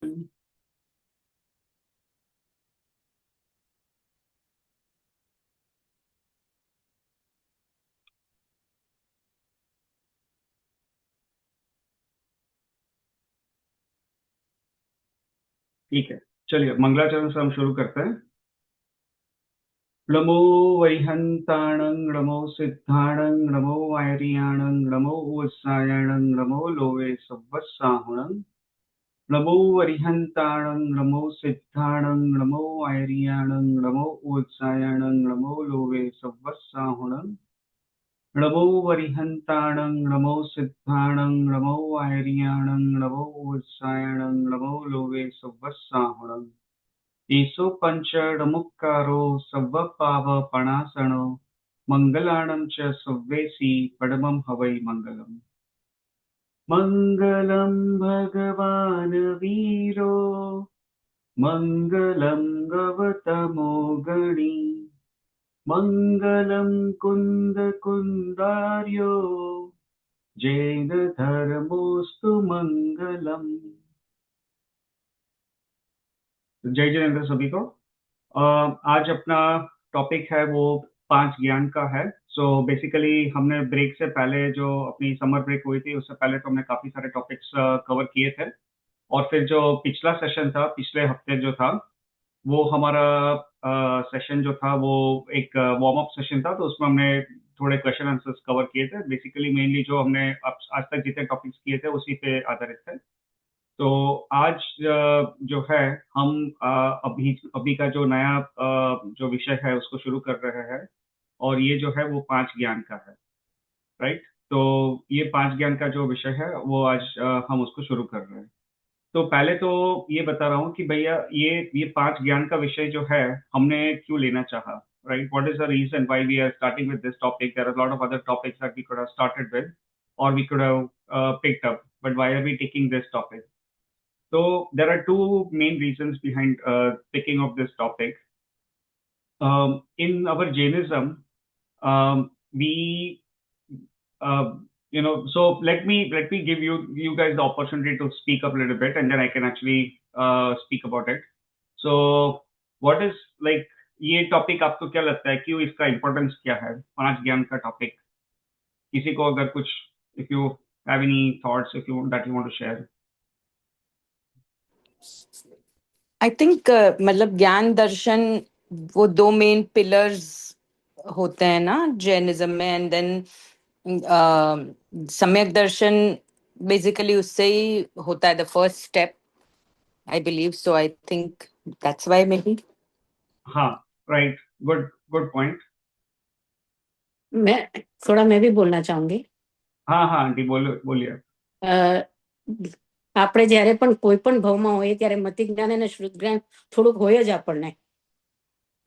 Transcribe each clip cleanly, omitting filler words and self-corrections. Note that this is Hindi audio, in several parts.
ठीक है। चलिए मंगलाचरण से हम शुरू करते हैं। नमो वैहंताणं नमो सिद्धाणं नमो वायरियाणं नमो उत्सायाणं नमो लोवे सव्वत्साहुणं नमो वरिहंताणं नमो सिद्धाणं नमो वायरियाणं नमो उत्सायाणं नमो लोवे सव्वत्साहुणं नमो वरिहंताणं नमो सिद्धाणं नमो वायरियाणं नमो उत्सायाणं नमो लोवे सव्वत्साहुणं ईसो पंचडमुक्कारो सव्वपावपणासनो मङ्गलाणं च सव्वेसि परमं हवै मङ्गलम्। मङ्गलं भगवान् वीरो मङ्गलं गवतमो गणी मङ्गलं कुन्दकुन्दार्यो जैन धर्मोऽस्तु मङ्गलम्। जय जयेंद्र सभी को। आज अपना टॉपिक है वो पांच ज्ञान का है। सो बेसिकली हमने ब्रेक से पहले जो अपनी समर ब्रेक हुई थी उससे पहले तो हमने काफी सारे टॉपिक्स कवर किए थे। और फिर जो पिछला सेशन था पिछले हफ्ते जो था वो हमारा सेशन जो था वो एक वार्म अप सेशन था, तो उसमें हमने थोड़े क्वेश्चन आंसर्स कवर किए थे। बेसिकली मेनली जो हमने आज तक जितने टॉपिक्स किए थे उसी पे आधारित थे। तो आज जो है हम अभी अभी का जो नया जो विषय है उसको शुरू कर रहे हैं। और ये जो है वो पांच ज्ञान का है। राइट। तो ये पांच ज्ञान का जो विषय है वो आज हम उसको शुरू कर रहे हैं। तो पहले तो ये बता रहा हूँ कि भैया ये पांच ज्ञान का विषय जो है हमने क्यों लेना चाहा। Right, what is the reason why we are starting with this topic. There are lot of other topics that we could have started with or we could have picked up, but why are we taking this topic. So there are two main reasons behind picking up this topic. In our Jainism, we so let me give you guys the opportunity to speak up a little bit, and then I can actually speak about it. So what is like ये टॉपिक आपको क्या लगता है, क्यों इसका इम्पोर्टेंस क्या है, पांच ज्ञान का टॉपिक? किसी को अगर कुछ, if you have any thoughts, if you that you want to share. I think मतलब ज्ञान दर्शन वो दो मेन पिलर्स होते हैं ना जैनिज्म में, एंड देन सम्यक दर्शन बेसिकली उससे ही होता है, the first step I believe. So I think that's why may be. हाँ, राइट, गुड गुड पॉइंट। मैं भी बोलना चाहूंगी। हाँ हाँ आंटी, बोलो, बोलिए। આપણે જ્યારે પણ કોઈ પણ ભાવમાં હોઈએ ત્યારે મતિ જ્ઞાન અને શ્રુત જ્ઞાન થોડુંક હોય જ આપણને,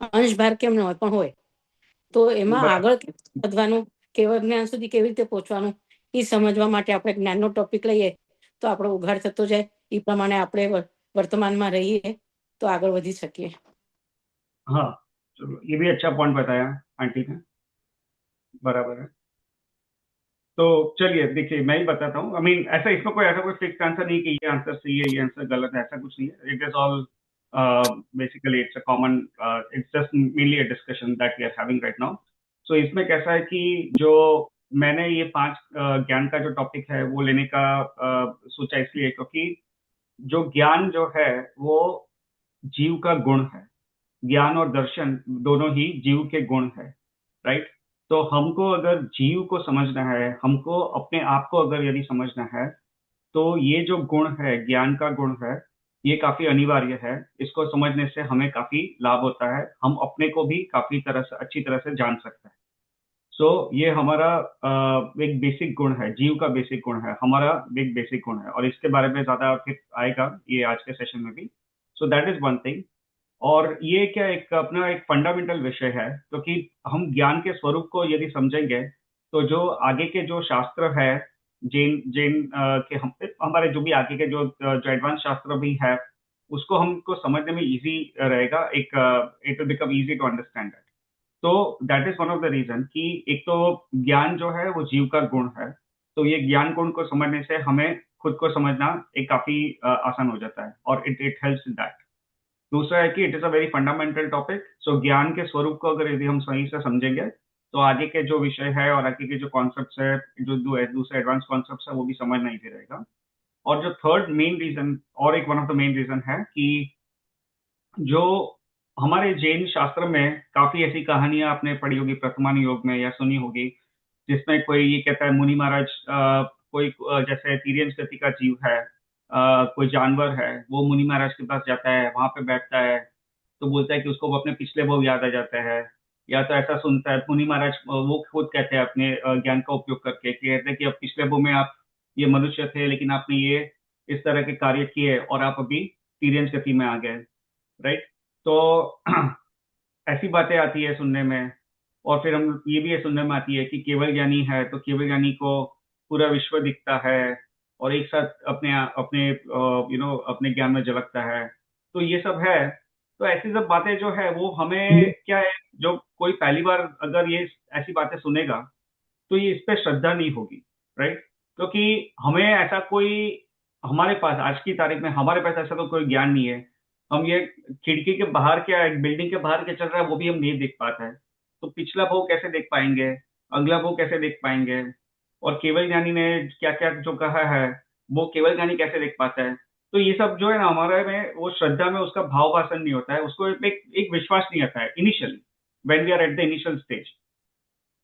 અંશ ભાર કેમ ન હોય પણ હોય. તો એમાં બરાબર. આગળ વધવાનું, કેવા જ્ઞાન સુધી કેવી રીતે પહોંચવાનું એ સમજવા માટે આપણે જ્ઞાનનો ટોપિક લઈએ તો આપણો ઉઘાડ થતો જાય. એ પ્રમાણે આપણે વર્તમાનમાં રહીએ તો આગળ વધી શકીએ. हाँ, चलो ये भी अच्छा पॉइंट बताया आंटी ने। बराबर है। तो चलिए देखिए, मैं ही बताता हूँ। आई मीन ऐसा इसमें कोई ऐसा कोई फिक्स आंसर नहीं कि ये आंसर सही है ये आंसर गलत है, ऐसा कुछ नहीं है। It is all basically it's a common, it's just mainly a discussion that we are having right now. So इसमें कैसा है कि जो मैंने ये पांच ज्ञान का जो टॉपिक है वो लेने का सोचा इसलिए क्योंकि जो ज्ञान जो है वो जीव का गुण है। ज्ञान और दर्शन दोनों ही जीव के गुण है। राइट। तो हमको अगर जीव को समझना है, हमको अपने आप को अगर यदि समझना है, तो ये जो गुण है, ज्ञान का गुण है, ये काफी अनिवार्य है। इसको समझने से हमें काफी लाभ होता है, हम अपने को भी काफी तरह से अच्छी तरह से जान सकते हैं। सो ये हमारा एक बेसिक गुण है, जीव का बेसिक गुण है, हमारा एक बेसिक गुण है। और इसके बारे में ज्यादा फिर आएगा ये आज के सेशन में भी। सो दैट इज वन थिंग। और ये क्या एक अपना एक फंडामेंटल विषय है, क्योंकि हम ज्ञान के स्वरूप को यदि समझेंगे तो जो आगे के जो शास्त्र है, जैन जैन के हमारे जो भी आगे के जो एडवांस शास्त्र भी है, उसको हमको समझने में इजी रहेगा। एक it will become easy to understand that. तो that is one of the reason कि एक तो ज्ञान जो है वो जीव का गुण है। तो ये ज्ञान गुण को समझने से हमें खुद को समझना एक काफी आसान हो जाता है, और it it helps in that. दूसरा है कि it is a very fundamental topic, so ज्ञान के स्वरूप को अगर यदि हम सही से समझेंगे तो आगे के जो विषय है और आगे के जो कॉन्सेप्ट्स है, जो दूसरे एडवांस कॉन्सेप्ट्स है, वो भी समझना इजी रहेगा। और जो थर्ड मेन रीजन, और एक one of the main reason है कि जो हमारे जैन शास्त्र में काफी ऐसी कहानियां आपने पढ़ी होगी प्रथमान योग में या सुनी होगी, जिसमें कोई ये कहता है मुनि महाराज कोई जैसे तिर्यंस गति का जीव है, कोई जानवर है, वो मुनि महाराज के पास जाता है, वहां पे बैठता है, तो बोलता है कि उसको वो अपने पिछले भव याद आ जाता है। या तो ऐसा सुनता है मुनि महाराज, वो खुद कहते हैं अपने ज्ञान का उपयोग करके कि कहते हैं कि अब पिछले भव में आप ये मनुष्य थे, लेकिन आपने ये इस तरह के कार्य किए और आप अभी तिर्यंस गति में आ गए, राइट। तो ऐसी बातें आती है सुनने में। और फिर हम ये भी सुनने में आती है कि केवल ज्ञानी है तो केवल ज्ञानी को पूरा विश्व दिखता है और एक साथ अपने अपने अपने ज्ञान में झलकता है। तो ये सब है। तो ऐसी सब बातें जो है वो हमें क्या है, जो कोई पहली बार अगर ये ऐसी बातें सुनेगा तो ये इस पे श्रद्धा नहीं होगी, राइट। क्योंकि हमें ऐसा कोई, हमारे पास आज की तारीख में हमारे पास ऐसा तो कोई ज्ञान नहीं है। हम ये खिड़की के बाहर क्या, एक बिल्डिंग के बाहर क्या चल रहा है वो भी हम नहीं देख पाते हैं, तो पिछला भव कैसे देख पाएंगे, अगला भव कैसे देख पाएंगे, और केवल ज्ञानी ने क्या क्या जो कहा है वो केवल ज्ञानी कैसे देख पाता है। तो ये सब जो है ना, हमारे में वो श्रद्धा में उसका भाव वासन नहीं होता है, उसको एक विश्वास नहीं आता है initially, when we are at the initial stage.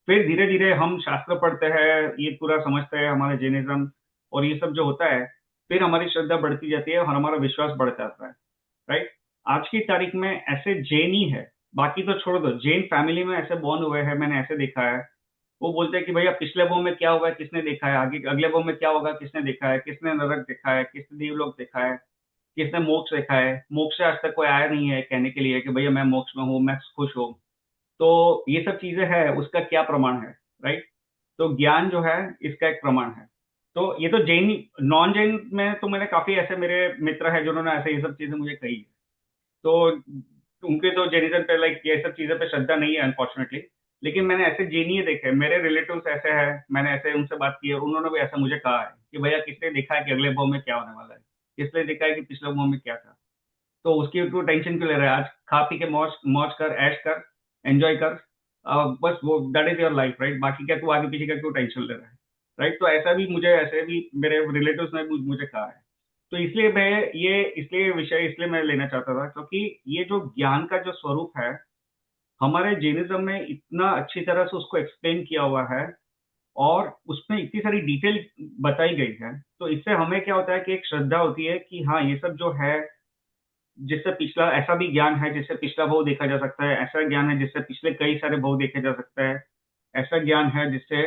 फिर धीरे धीरे हम शास्त्र पढ़ते हैं, ये पूरा समझते हैं हमारे जैनिज्म और ये सब जो होता है, फिर हमारी श्रद्धा बढ़ती जाती है और हमारा विश्वास बढ़ जाता है, राइट। आज की तारीख में ऐसे जैन ही है, बाकी तो छोड़ दो, जैन फैमिली में ऐसे बॉर्न हुए हैं, मैंने ऐसे देखा है। वो बोलते हैं कि भैया पिछले भव में क्या होगा किसने देखा है, आगे अगले भव में क्या होगा किसने देखा है, किसने नरक देखा है, किसने देवलोक देखा है, किसने मोक्ष देखा है। मोक्ष से आज तक कोई आया नहीं है कहने के लिए कि भैया मैं मोक्ष में हूँ, मैं खुश हूँ। तो ये सब चीजें है, उसका क्या प्रमाण है, राइट। तो ज्ञान जो है इसका एक प्रमाण है। तो ये तो जैन, नॉन जैन में तो मैंने काफी ऐसे मेरे मित्र हैं जिन्होंने ऐसे ये सब चीजें मुझे कही है। तो उनके तो जैनिज्म पे लाइक ये सब चीजें पे श्रद्धा नहीं है अनफॉर्चुनेटली। लेकिन मैंने ऐसे जैनी देखे, मेरे रिलेटिव्स ऐसे हैं, मैंने ऐसे उनसे बात की और उन्होंने भी ऐसा मुझे कहा है कि भैया किसने देखा है कि अगले भव में क्या होने वाला है, किसने देखा है कि पिछले भव में क्या था। तो उसकी तू टेंशन क्यों ले रहा है, आज खा पी के मौज मौज कर, ऐश कर, एंजॉय कर, बस वो that is your life, right. बाकी क्या तू आगे पीछे का क्यों टेंशन ले रहा है, राइट। तो ऐसा भी मुझे, ऐसे भी मेरे रिलेटिव्स ने मुझे कहा है। तो इसलिए मैं ये इसलिए विषय इसलिए मैं लेना चाहता था क्योंकि ये जो ज्ञान का जो स्वरूप है हमारे जैनिज्म में इतना अच्छी तरह से उसको एक्सप्लेन किया हुआ है और उसमें इतनी सारी डिटेल बताई गई है। तो इससे हमें क्या होता है कि एक श्रद्धा होती है कि हाँ ये सब जो है, जिससे पिछला, ऐसा भी ज्ञान है जिससे पिछला भव देखा जा सकता है, ऐसा ज्ञान है जिससे पिछले कई सारे भव देखे जा सकता है, ऐसा ज्ञान है जिससे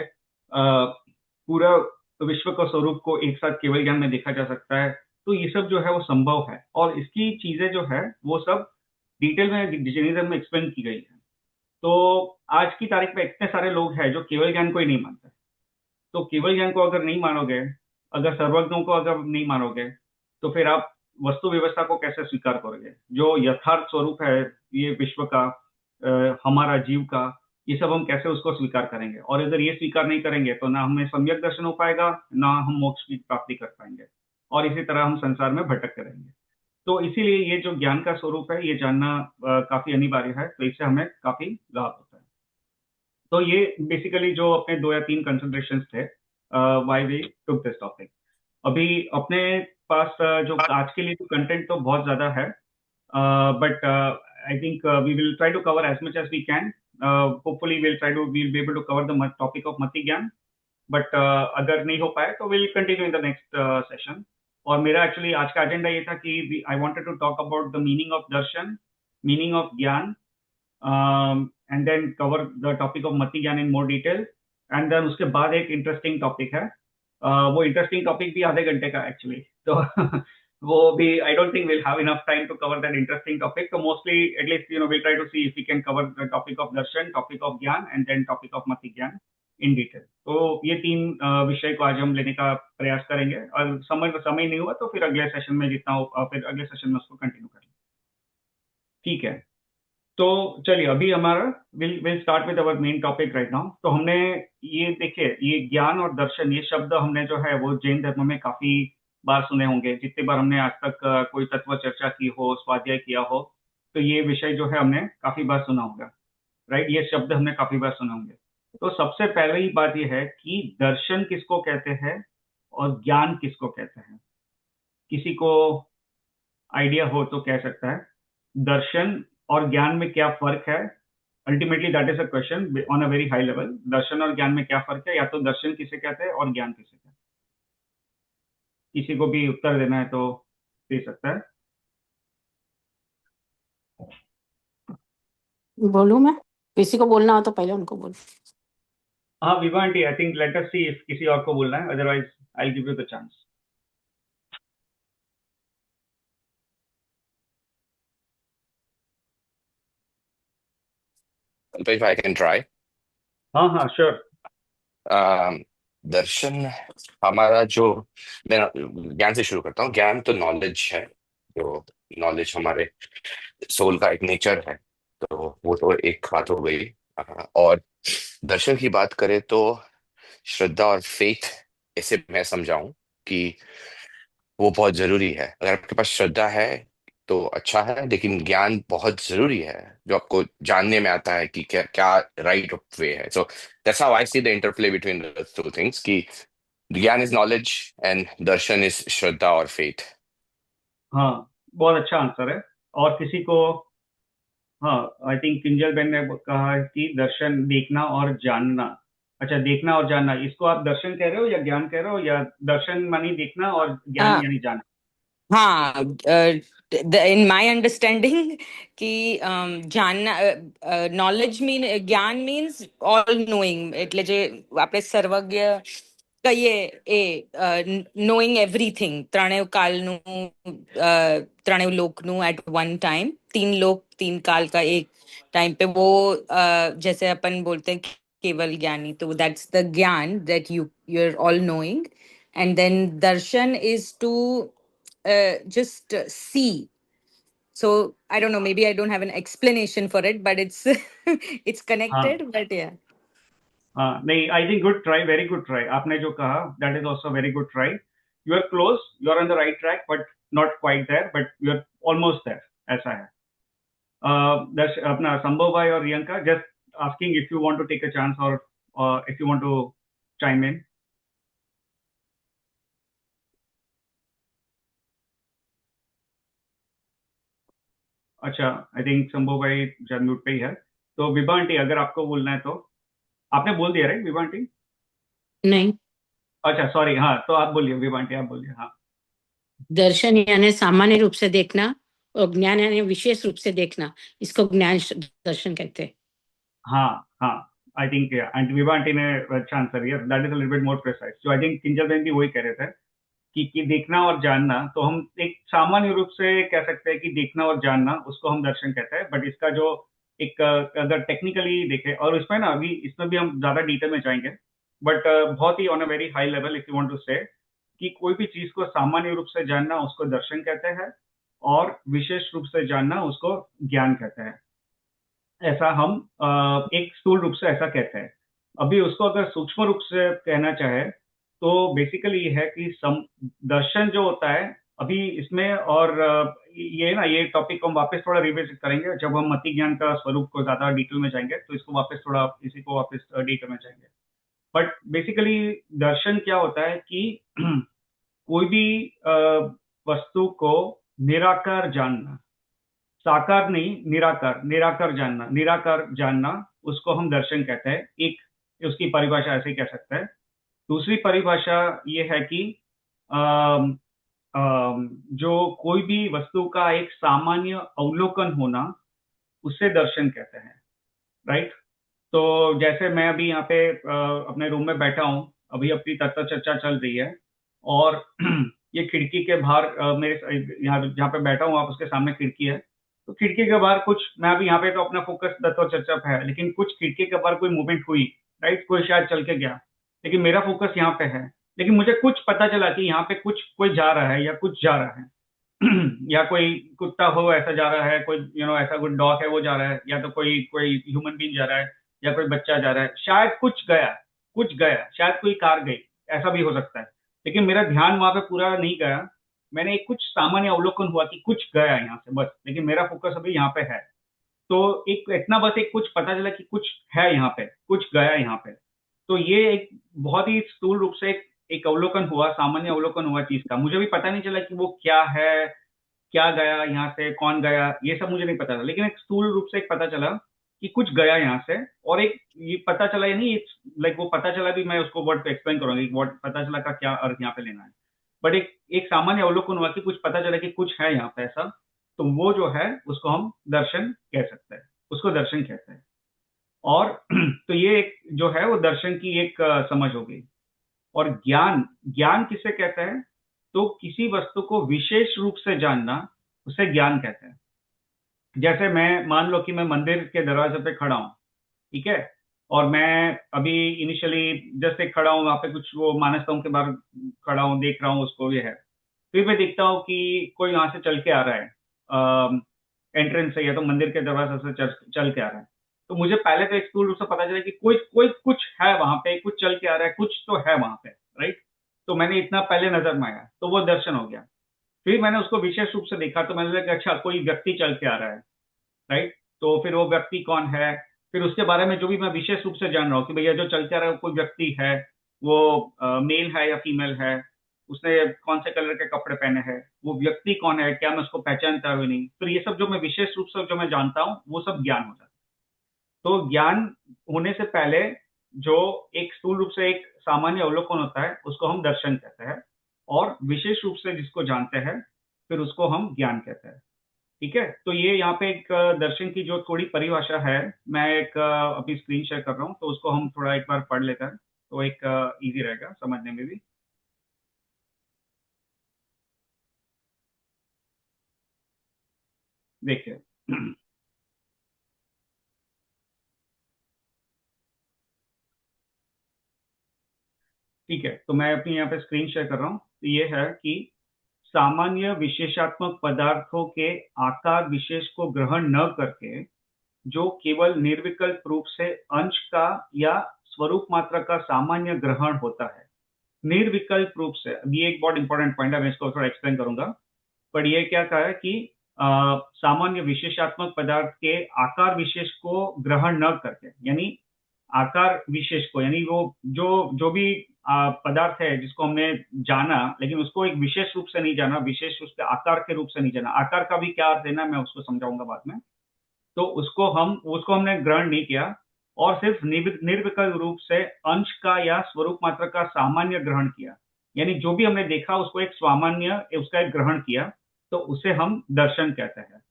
पूरा विश्व का स्वरूप को एक साथ केवल ज्ञान में देखा जा सकता है। तो ये सब जो है वो संभव है और इसकी चीजें जो है वो सब डिटेल में जैनिज्म में एक्सप्लेन की गई है। तो आज की तारीख में इतने सारे लोग हैं जो केवल ज्ञान को ही नहीं मानते। तो केवल ज्ञान को अगर नहीं मानोगे, अगर सर्वज्ञों को अगर नहीं मानोगे, तो फिर आप वस्तु व्यवस्था को कैसे स्वीकार करोगे, जो यथार्थ स्वरूप है ये विश्व का, हमारा जीव का, ये सब हम कैसे उसको स्वीकार करेंगे। और अगर ये स्वीकार नहीं करेंगे तो ना हमें सम्यक दर्शन हो पाएगा, ना हम मोक्ष की प्राप्ति कर पाएंगे, और इसी तरह हम संसार में भटकते रहेंगे। तो इसीलिए ये जो ज्ञान का स्वरूप है ये जानना काफी अनिवार्य है। तो इससे हमें काफी लाभ होता है। तो ये बेसिकली जो अपने 2 या 3 कंसिडरेशंस थे why we took this topic. अभी अपने पास जो आज के लिए कंटेंट तो बहुत ज्यादा है, but I think we will try to cover as much as we can. Hopefully we'll be able to cover the topic of मति ज्ञान, बट अगर नहीं हो पाए तो will continue in the next session. और मेरा एक्चुअली आज का एजेंडा ये था कि I wanted to talk about the meaning of darshan, meaning of gyan, and then cover the topic of mati gyan in more detail. And then उसके बाद एक इंटरेस्टिंग टॉपिक है, वो इंटरेस्टिंग टॉपिक भी आधे घंटे का एक्चुअली। तो वो भी I don't think will have enough time to cover that interesting topic. तो mostly at least will try to see if we can cover the topic of darshan, topic of gyan and then topic of mati gyan in detail. तो ये 3 विषय को आज हम लेने का प्रयास करेंगे, और समय नहीं हुआ तो फिर अगले सेशन में जितना हो, फिर अगले सेशन में उसको कंटिन्यू करेंगे, ठीक है। तो चलिए अभी हमारा will start with our main topic right now. तो हमने ये देखिए, ये ज्ञान और दर्शन, ये शब्द हमने जो है वो जैन धर्म में काफी बार सुने होंगे, जितनी बार हमने आज तक कोई तत्व चर्चा की हो, स्वाध्याय किया हो, तो ये विषय जो है हमने काफी बार सुना होगा, राइट? ये शब्द हमने काफी बार सुने होंगे। तो सबसे पहले ही बात यह है कि दर्शन किसको कहते हैं और ज्ञान किसको कहते हैं। किसी को आइडिया हो तो कह सकता है दर्शन और ज्ञान में क्या फर्क है। Ultimately that is a question on a very high level. दर्शन और ज्ञान में क्या फर्क है, या तो दर्शन किसे कहते हैं और ज्ञान किसे कहते हैं। किसी को भी उत्तर देना है तो दे सकता है। बोलूं मैं? किसी को बोलना हो तो पहले उनको बोल। हाँ Vibha aunty, I think let us see if किसी और को बोलना है, otherwise I give you the chance. If I can try. हाँ हाँ श्योर। दर्शन हमारा जो, मैं ज्ञान से शुरू करता हूँ। ज्ञान तो नॉलेज है, जो नॉलेज हमारे सोल का एक नेचर है, तो वो तो एक बात हो गई। और दर्शन की बात करें तो श्रद्धा और फेथ, ऐसे मैं समझाऊं कि वो बहुत जरूरी है। अगर आपके पास श्रद्धा है तो अच्छा है, लेकिन ज्ञान बहुत जरूरी है, जो आपको जानने में आता है कि क्या क्या राइट वे है। So that's how I see the interplay between the two things, कि gyan is knowledge and darshan is shraddha or faith. हाँ बहुत अच्छा आंसर है। और किसी को, हाँ आई थिंक किंजल बेन ने कहा है कि दर्शन देखना और जानना। अच्छा, देखना और जानना, इसको आप दर्शन कह रहे हो या ज्ञान कह रहे हो, या दर्शन मानी देखना और ज्ञान हाँ यानी जानना? हाँ, इन माय अंडरस्टैंडिंग कि जानना, નોલેજ જ્ઞાન મીન્સ ઓલ નોઈંગ, એટલે જે આપણે સર્વજ્ઞ કહીએ એ નોઈંગ એવરીથિંગ, ત્રણેય કાલનું, ત્રણેય લોકનું એટ वन टाइम, तीन लोक तीन काल का एक टाइम पे वो, जैसे अपन बोलते हैं केवल ज्ञानी, तो that's the gyan that you are all knowing. And then darshan is to just see. So I don't know, maybe I don't have an explanation for it, but it's it's हाँ connected, but yeah. हाँ, नहीं, I think good try, very good try. आपने जो कहा that is also very good try. You are close, you are on the right track, but not quite there, but you are almost there, ऐसा है। दर्श अपना संभव भाई और Riyanka, just asking if you want to take a chance, और if you want to chime in. अच्छा, आई थिंक संभव भाई शायद म्यूट पे ही है। तो विभा आंटी, अगर आपको बोलना है तो आपने बोल दिया, राइट विभा आंटी? नहीं, अच्छा सॉरी, हाँ तो आप बोलिए विभा आंटी, आप बोलिए। हाँ दर्शन यानी सामान्य रूप से देखना, और ज्ञान यानी विशेष रूप से देखना, इसको दर्शन कहते हैं। हाँ हाँ, I think aunty Vibha aunty ने अच्छा आंसर दिया, that is a little bit more precise. जो आई थिंक किंजल बहन भी वही कह रहे थे कि देखना और जानना, तो हम एक सामान्य रूप से कह सकते हैं कि देखना और जानना, उसको हम दर्शन कहते हैं। बट इसका जो एक अगर टेक्निकली देखें, और इसमें ना अभी इसमें भी हम ज्यादा डिटेल में जाएंगे, बट बहुत ही on a very high level if you want to say, कि कोई भी चीज को सामान्य रूप से जानना उसको दर्शन कहते हैं, और विशेष रूप से जानना उसको ज्ञान कहते हैं। ऐसा हम एक स्थूल रूप से ऐसा कहते हैं। अभी उसको अगर सूक्ष्म रूप से कहना चाहे तो बेसिकली ये है कि दर्शन जो होता है अभी इसमें, और ये ना, ये टॉपिक हम वापस थोड़ा रिविजिट करेंगे जब हम मति ज्ञान का स्वरूप को ज्यादा डिटेल में जाएंगे, तो इसको वापस थोड़ा, इसी को वापस डिटेल में जाएंगे। बट बेसिकली दर्शन क्या होता है कि कोई भी वस्तु को निराकार जानना, साकार नहीं, निराकार, निराकार जानना, निराकार जानना, उसको हम दर्शन कहते हैं। एक उसकी परिभाषा ऐसे ही कह सकते हैं। दूसरी परिभाषा ये है कि अम, जो कोई भी वस्तु का एक सामान्य अवलोकन होना, उसे दर्शन कहते हैं, राइट? तो जैसे मैं अभी यहाँ पे अपने रूम में बैठा हूँ, अभी अपनी तत्व चर्चा चल रही है, और ये खिड़की के बाहर मेरे यहाँ जहाँ पे बैठा हूँ, आप उसके सामने खिड़की है, तो खिड़की के बाहर कुछ, मैं अभी यहाँ पे तो अपना फोकस तत्व चर्चा पे है, लेकिन कुछ खिड़की के बाहर कोई मूवमेंट हुई, राइट? कोई शायद चल के गया, लेकिन मेरा फोकस यहाँ पे है। लेकिन मुझे कुछ पता चला कि यहाँ पे कुछ कोई जा रहा है या कुछ जा रहा है। या कोई कुत्ता हो ऐसा जा रहा है, कोई ऐसा कोई डॉग है वो जा रहा है, या तो कोई कोई ह्यूमन बीइंग जा रहा है, या कोई बच्चा जा रहा है, शायद कुछ गया, शायद कोई कार गई, ऐसा भी हो सकता है। लेकिन मेरा ध्यान वहां पे पूरा नहीं गया। मैंने एक कुछ सामान्य अवलोकन हुआ कि कुछ गया यहाँ से बस, लेकिन मेरा फोकस अभी यहाँ पे है। तो एक इतना बस एक कुछ पता चला कि कुछ है यहाँ पे, कुछ गया यहाँ पे। तो ये एक बहुत ही स्थूल रूप से एक अवलोकन हुआ, सामान्य अवलोकन हुआ चीज का। मुझे भी पता नहीं चला कि वो क्या है, क्या गया यहाँ से, कौन गया, ये सब मुझे नहीं पता था। लेकिन एक स्थूल रूप से एक पता चला कि कुछ गया यहाँ से। और एक ये पता चला, यानी लाइक वो पता चला भी, मैं उसको वर्ड पे एक्सप्लेन करूंगा कि वर्ड पता चला का क्या अर्थ यहाँ पे लेना है। बट एक एक सामान्य अवलोकन हुआ कि कुछ पता चला कि कुछ है यहाँ पे ऐसा। तो वो जो है उसको हम दर्शन कह सकते हैं, उसको दर्शन कहते हैं। और तो ये एक जो है वो दर्शन की एक समझ हो गई। और ज्ञान, ज्ञान किसे कहते हैं? तो किसी वस्तु को विशेष रूप से जानना, उसे ज्ञान कहते हैं। जैसे मैं मान लो कि मैं मंदिर के दरवाजे पे खड़ा हूँ, ठीक है, और मैं अभी इनिशियली जस्ट एक खड़ा हूँ वहां पे, कुछ वो मानस स्तंभ के बाहर खड़ा हूँ, देख रहा हूँ उसको, ये है। फिर मैं देखता हूँ कि कोई वहां से चल के आ रहा है एंट्रेंस से, या तो मंदिर के दरवाजे से चल के आ रहा है। तो मुझे पहले तो एक स्थूल रूप से पता चला कि कोई कोई कुछ है वहां पे, कुछ चल के आ रहा है, कुछ तो है वहां पे, राइट। तो मैंने इतना पहले नजर में आया, तो वो दर्शन हो गया। फिर मैंने उसको विशेष रूप से देखा, तो मैंने लगा अच्छा कोई व्यक्ति चल के आ रहा है, राइट। तो फिर वो व्यक्ति कौन है, फिर उसके बारे में जो भी मैं विशेष रूप से जान रहा हूँ कि भैया जो चल के आ रहा है वो कोई व्यक्ति है, वो मेल है या फीमेल है, उसने कौन से कलर के कपड़े पहने हैं, वो व्यक्ति कौन है, क्या मैं उसको पहचानता हूँ नहीं। फिर ये सब जो मैं विशेष रूप से जो मैं जानता हूँ वो सब ज्ञान हो जाता है। तो ज्ञान होने से पहले जो एक स्थूल रूप से एक सामान्य अवलोकन होता है उसको हम दर्शन कहते हैं, और विशेष रूप से जिसको जानते हैं फिर उसको हम ज्ञान कहते हैं। ठीक है, तो ये यहाँ पे एक दर्शन की जो थोड़ी परिभाषा है, मैं एक अभी स्क्रीन शेयर कर रहा हूँ, तो उसको हम थोड़ा एक बार पढ़ लेते हैं, तो एक इजी रहेगा समझने में भी। देखिए ठीक है, तो मैं अपनी यहाँ पे स्क्रीन शेयर कर रहा हूँ। तो ये है कि सामान्य विशेषात्मक पदार्थों के आकार विशेष को ग्रहण न करके जो केवल निर्विकल्प रूप से अंश का या स्वरूप मात्रा का सामान्य ग्रहण होता है। निर्विकल्प रूप से, अब ये एक बहुत इंपॉर्टेंट पॉइंट है, मैं इसको थोड़ा एक्सप्लेन करूंगा। पर ये क्या कहा है कि सामान्य विशेषात्मक पदार्थ के आकार विशेष को ग्रहण न करके, यानी आकार विशेष को, यानी वो जो जो भी पदार्थ है जिसको हमने जाना, लेकिन उसको एक विशेष रूप से नहीं जाना, विशेष उसके आकार के रूप से नहीं जाना। आकार का भी क्या अर्थ देना मैं उसको समझाऊंगा बाद में। तो उसको हमने ग्रहण नहीं किया, और सिर्फ निर्विकल्प रूप से अंश का या स्वरूप मात्रा का सामान्य ग्रहण किया, यानी जो भी हमने देखा उसको एक सामान्य, उसका एक ग्रहण किया, तो उसे हम दर्शन कहते हैं।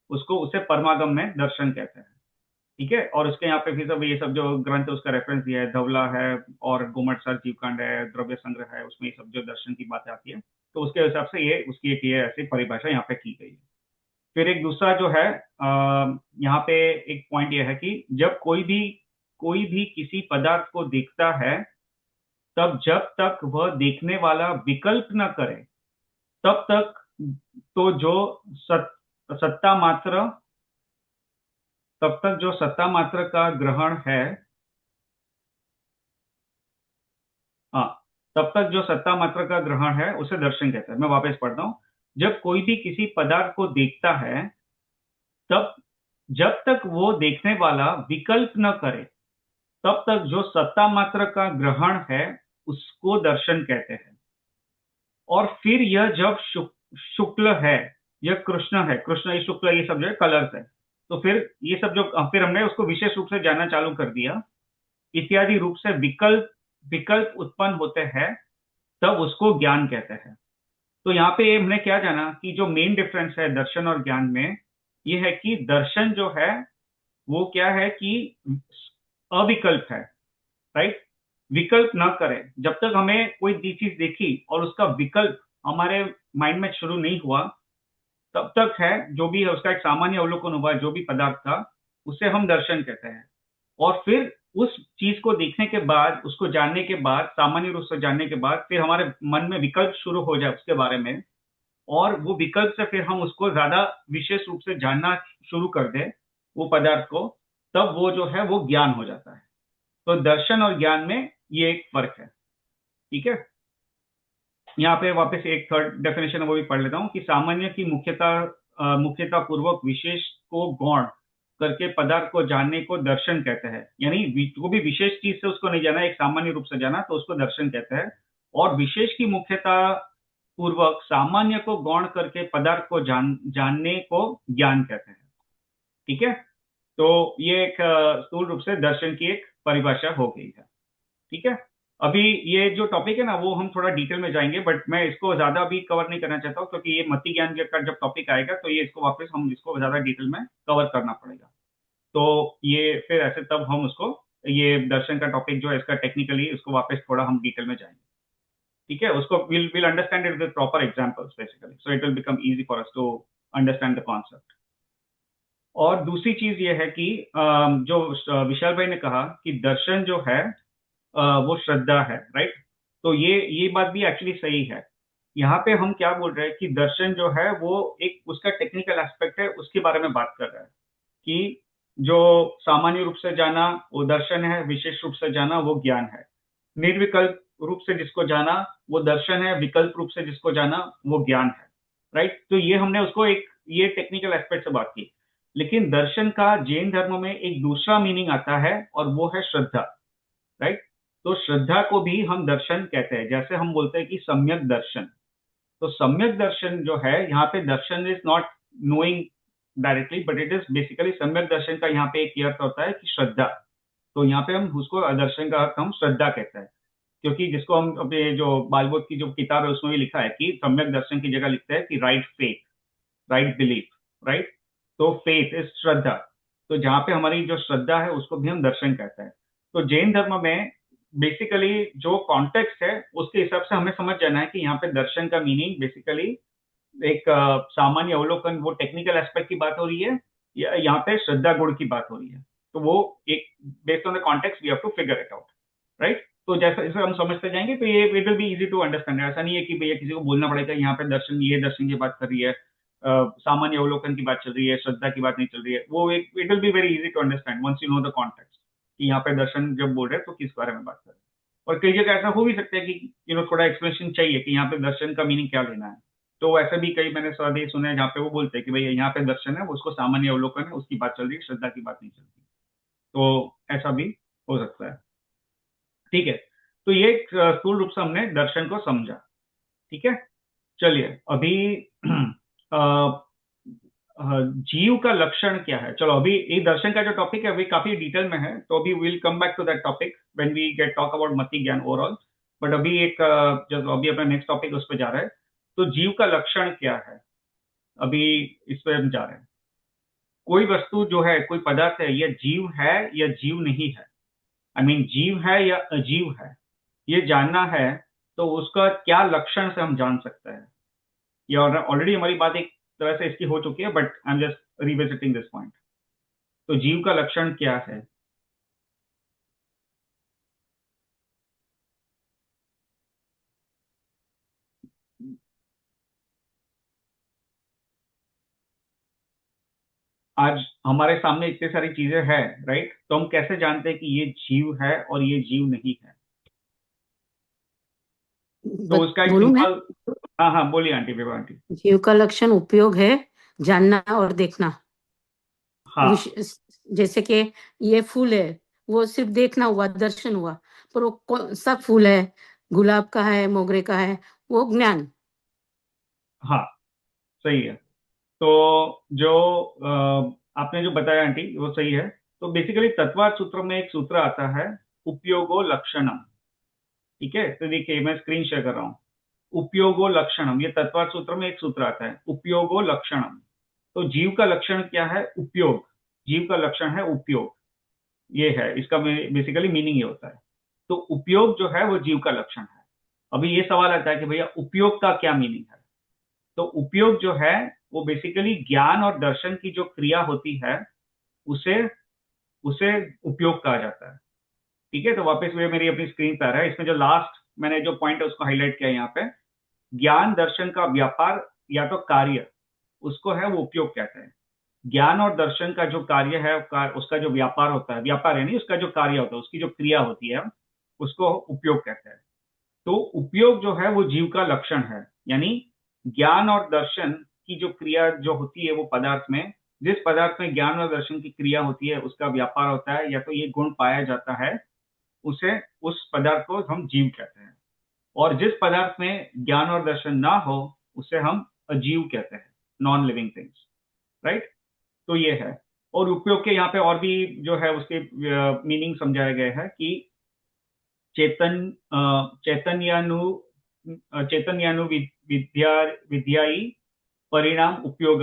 उसको उसे परमागम में दर्शन कहते हैं। ठीक है, और उसके यहाँ पे फिर सब ये सब जो ग्रंथ है उसका रेफरेंस दिया है, धवला है और गुमटसर जीवकांड है, द्रव्य संग्रह है, उसमें ये सब जो दर्शन की बातें आती है, तो उसके हिसाब से ये उसकी एक ये ऐसी परिभाषा यहाँ पे की गई है। फिर एक दूसरा जो है यहाँ पे एक पॉइंट ये है कि जब कोई भी किसी पदार्थ को देखता है, तब जब तक वह देखने वाला विकल्प न करे, तब तक तो जो सत्ता मात्र तब तक जो सत्ता मात्र का ग्रहण है, हाँ, तब तक जो सत्ता मात्र का ग्रहण है उसे दर्शन कहते हैं। मैं वापस पढ़ता हूं। जब कोई भी किसी पदार्थ को देखता है, तब जब तक वो देखने वाला विकल्प न करे, तब तक जो सत्ता मात्र का ग्रहण है उसको दर्शन कहते हैं। और फिर यह जब शुक्ल है, यह कृष्ण है, कृष्ण ये शुक्ल, ये सब जो है कलर्स है, तो फिर ये सब जो फिर हमने उसको विशेष रूप से जानना चालू कर दिया, इत्यादि रूप से विकल्प विकल्प उत्पन्न होते हैं, तब उसको ज्ञान कहते हैं। तो यहाँ पे हमने क्या जाना कि जो मेन डिफरेंस है दर्शन और ज्ञान में, ये है कि दर्शन जो है वो क्या है कि अविकल्प है, राइट। विकल्प ना करें, जब तक हमें कोई चीज देखी और उसका विकल्प हमारे माइंड में शुरू नहीं हुआ, तब तक है जो भी है उसका एक सामान्य अवलोकन हुआ, जो भी पदार्थ था उसे हम दर्शन कहते हैं। और फिर उस चीज को देखने के बाद, उसको जानने के बाद, सामान्य रूप से जानने के बाद, फिर हमारे मन में विकल्प शुरू हो जाए उसके बारे में, और वो विकल्प से फिर हम उसको ज्यादा विशेष रूप से जानना शुरू कर दे वो पदार्थ को, तब वो जो है वो ज्ञान हो जाता है। तो दर्शन और ज्ञान में ये एक फर्क है। ठीक है, यहाँ पे वापस एक थर्ड डेफिनेशन वो भी पढ़ लेता हूँ कि सामान्य की मुख्यता पूर्वक विशेष को गौण करके पदार्थ को जानने को दर्शन कहते हैं। यानी को भी विशेष चीज से उसको नहीं जाना, एक सामान्य रूप से जाना, तो उसको दर्शन कहते हैं। और विशेष की मुख्यता पूर्वक सामान्य को गौण करके पदार्थ को जानने को ज्ञान कहते हैं। ठीक है, तो ये एक स्थूल रूप से दर्शन की एक परिभाषा हो गई है। ठीक है, अभी ये जो टॉपिक है ना वो हम थोड़ा डिटेल में जाएंगे, बट मैं इसको ज्यादा अभी कवर नहीं करना चाहता हूँ, क्योंकि ये मति ज्ञान का जब टॉपिक आएगा तो ये इसको वापस हम इसको ज्यादा डिटेल में कवर करना पड़ेगा। तो ये फिर ऐसे तब हम उसको, ये दर्शन का टॉपिक जो है इसका टेक्निकली उसको वापस थोड़ा हम डिटेल में जाएंगे। ठीक है, उसको will understand it with proper examples basically, so it will become easy for us to understand the concept. और दूसरी चीज ये है कि जो विशाल भाई ने कहा कि दर्शन जो है वो श्रद्धा है, राइट। तो ये बात भी एक्चुअली सही है। यहाँ पे हम क्या बोल रहे हैं कि दर्शन जो है वो एक उसका टेक्निकल एस्पेक्ट है, उसके बारे में बात कर रहा है कि जो सामान्य रूप से जाना वो दर्शन है, विशेष रूप से जाना वो ज्ञान है। निर्विकल्प रूप से जिसको जाना वो दर्शन है, विकल्प रूप से जिसको जाना वो ज्ञान है, राइट। तो ये हमने उसको एक ये टेक्निकल एस्पेक्ट से बात की। लेकिन दर्शन का जैन धर्म में एक दूसरा मीनिंग आता है और वो है श्रद्धा, राइट। तो श्रद्धा को भी हम दर्शन कहते हैं। जैसे हम बोलते हैं कि सम्यक दर्शन, तो सम्यक दर्शन जो है यहाँ पे darshan is not knowing directly, but it is basically सम्यक दर्शन का यहाँ पे एक अर्थ होता है कि श्रद्धा। तो यहाँ पे हम उसको दर्शन का अर्थ हम श्रद्धा कहते हैं, क्योंकि जिसको हम अपने जो बालबोध की जो किताब है उसमें भी लिखा है कि सम्यक दर्शन की जगह लिखते हैं कि right faith, right belief, right. तो फेथ इज श्रद्धा। तो जहाँ पे हमारी जो श्रद्धा है उसको भी हम दर्शन कहते हैं। तो जैन धर्म में बेसिकली जो कॉन्टेक्स्ट है उसके हिसाब से हमें समझ जाना है कि यहाँ पे दर्शन का मीनिंग बेसिकली एक सामान्य अवलोकन, वो टेक्निकल एस्पेक्ट की बात हो रही है, या यहाँ पे श्रद्धा गुण की बात हो रही है। तो वो एक based on the context we have to figure it out, right. तो जैसा इसे हम समझते जाएंगे तो ये it will be easy to understand. ऐसा नहीं है कि भैया किसी को बोलना पड़ेगा यहाँ पे दर्शन, ये दर्शन की बात कर रही है, सामान्य अवलोकन की बात चल रही है, श्रद्धा की बात नहीं चल रही है। वो एक it will be very easy to understand once you know the context कि यहाँ पे दर्शन जब बोल रहे हैं तो किस बारे में बात कर रहे हैं। और कई जगह ऐसा हो भी सकता है कि थोड़ा एक्सप्लेनेशन चाहिए कि यहाँ पे दर्शन का मीनिंग क्या लेना है। तो ऐसे भी कई मैंने स्वादेह सुने हैं जहाँ पे वो बोलते हैं कि भैया यहाँ पे दर्शन है, वो उसको सामान्य अवलोकन है, उसकी बात चल रही है, श्रद्धा की बात नहीं चल रही। तो ऐसा भी हो सकता है। ठीक है, तो ये स्थूल रूप से हमने दर्शन को समझा। ठीक है, चलिए अभी जीव का लक्षण क्या है। चलो अभी ये दर्शन का जो टॉपिक है अभी काफी डिटेल में है, तो अभी will come back to that topic when we get talk about mati gyan overall. But अभी एक जो अभी अपना नेक्स्ट टॉपिक उस पर जा रहा है, तो जीव का लक्षण क्या है, अभी इस पे हम जा रहे हैं। कोई वस्तु जो है, कोई पदार्थ है, यह जीव है या जीव नहीं है, आई मीन जीव है या अजीव है, ये जानना है तो उसका क्या लक्षण से हम जान सकते हैं। ये ऑलरेडी हमारी बात एक तरह से इसकी हो चुकी है, but I am just revisiting this point. तो जीव का लक्षण क्या है। आज हमारे सामने इतनी सारी चीजें हैं, राइट, तो हम कैसे जानते हैं कि ये जीव है और ये जीव नहीं है। तो उसका एक बोलूं मैं? सिंपल, हाँ हाँ बोलिए आंटी, बेबा आंटी। जीव का लक्षण उपयोग है जानना और देखना। हाँ जैसे कि ये फूल है, वो सिर्फ देखना हुआ, दर्शन हुआ, पर वो कौन सा फूल है, गुलाब का है, मोगरे का है, वो ज्ञान। हाँ सही है। तो जो आपने जो बताया आंटी वो सही है। तो बेसिकली तत्वार्थ सूत्र में एक सूत्र आता है, उपयोगो लक्षणम। ठीक है, तो देखिए मैं स्क्रीन शेयर कर रहा हूँ। उपयोगो लक्षणम, ये तत्वार्थ सूत्र में एक सूत्र आता है, उपयोगो लक्षणम। तो जीव का लक्षण क्या है, उपयोग। जीव का लक्षण है उपयोग, ये है इसका बेसिकली मीनिंग ये होता है। तो उपयोग जो है वो जीव का लक्षण है। अभी ये सवाल आता है कि भैया उपयोग का क्या मीनिंग है। तो उपयोग जो है वो बेसिकली ज्ञान और दर्शन की जो क्रिया होती है उसे उसे उपयोग कहा जाता है। ठीक है, तो वापस वे मेरी अपनी स्क्रीन पर आ रहा है। इसमें जो लास्ट मैंने जो पॉइंट है उसको हाईलाइट किया यहाँ पे, ज्ञान दर्शन का व्यापार या तो कार्य, उसको है वो उपयोग कहते हैं। ज्ञान और दर्शन का जो कार्य है उसका जो व्यापार होता है, व्यापार यानी उसका जो कार्य होता है, उसकी जो क्रिया होती है, उसको उपयोग कहते हैं। तो उपयोग जो है वो जीव का लक्षण है, यानी ज्ञान और दर्शन की जो क्रिया जो होती है वो पदार्थ में, जिस पदार्थ में ज्ञान और दर्शन की क्रिया होती है उसका व्यापार होता है, या तो ये गुण पाया जाता है, उसे उस पदार्थ को हम जीव कहते हैं। और जिस पदार्थ में ज्ञान और दर्शन ना हो उसे हम अजीव कहते हैं, नॉन लिविंग थिंग्स, राइट। तो ये है। और उपयोग के यहाँ पे और भी जो है उसके मीनिंग समझाया गया है कि चेतन चैतन्यानु चैतन्यानु विद्याई परिणाम उपयोग।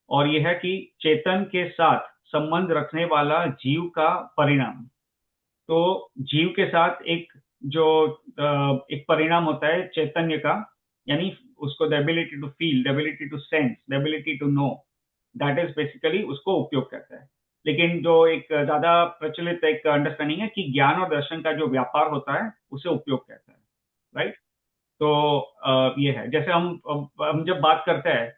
और यह है कि चेतन के साथ संबंध रखने वाला जीव का परिणाम। तो जीव के साथ एक परिणाम होता है चैतन्य का, यानी उसको the ability to feel, the ability to sense, the ability to know, that is basically उसको उपयोग कहता है। लेकिन जो एक ज्यादा प्रचलित एक अंडरस्टैंडिंग है कि ज्ञान और दर्शन का जो व्यापार होता है उसे उपयोग कहता है, राइट। तो ये है। जैसे हम जब बात करते हैं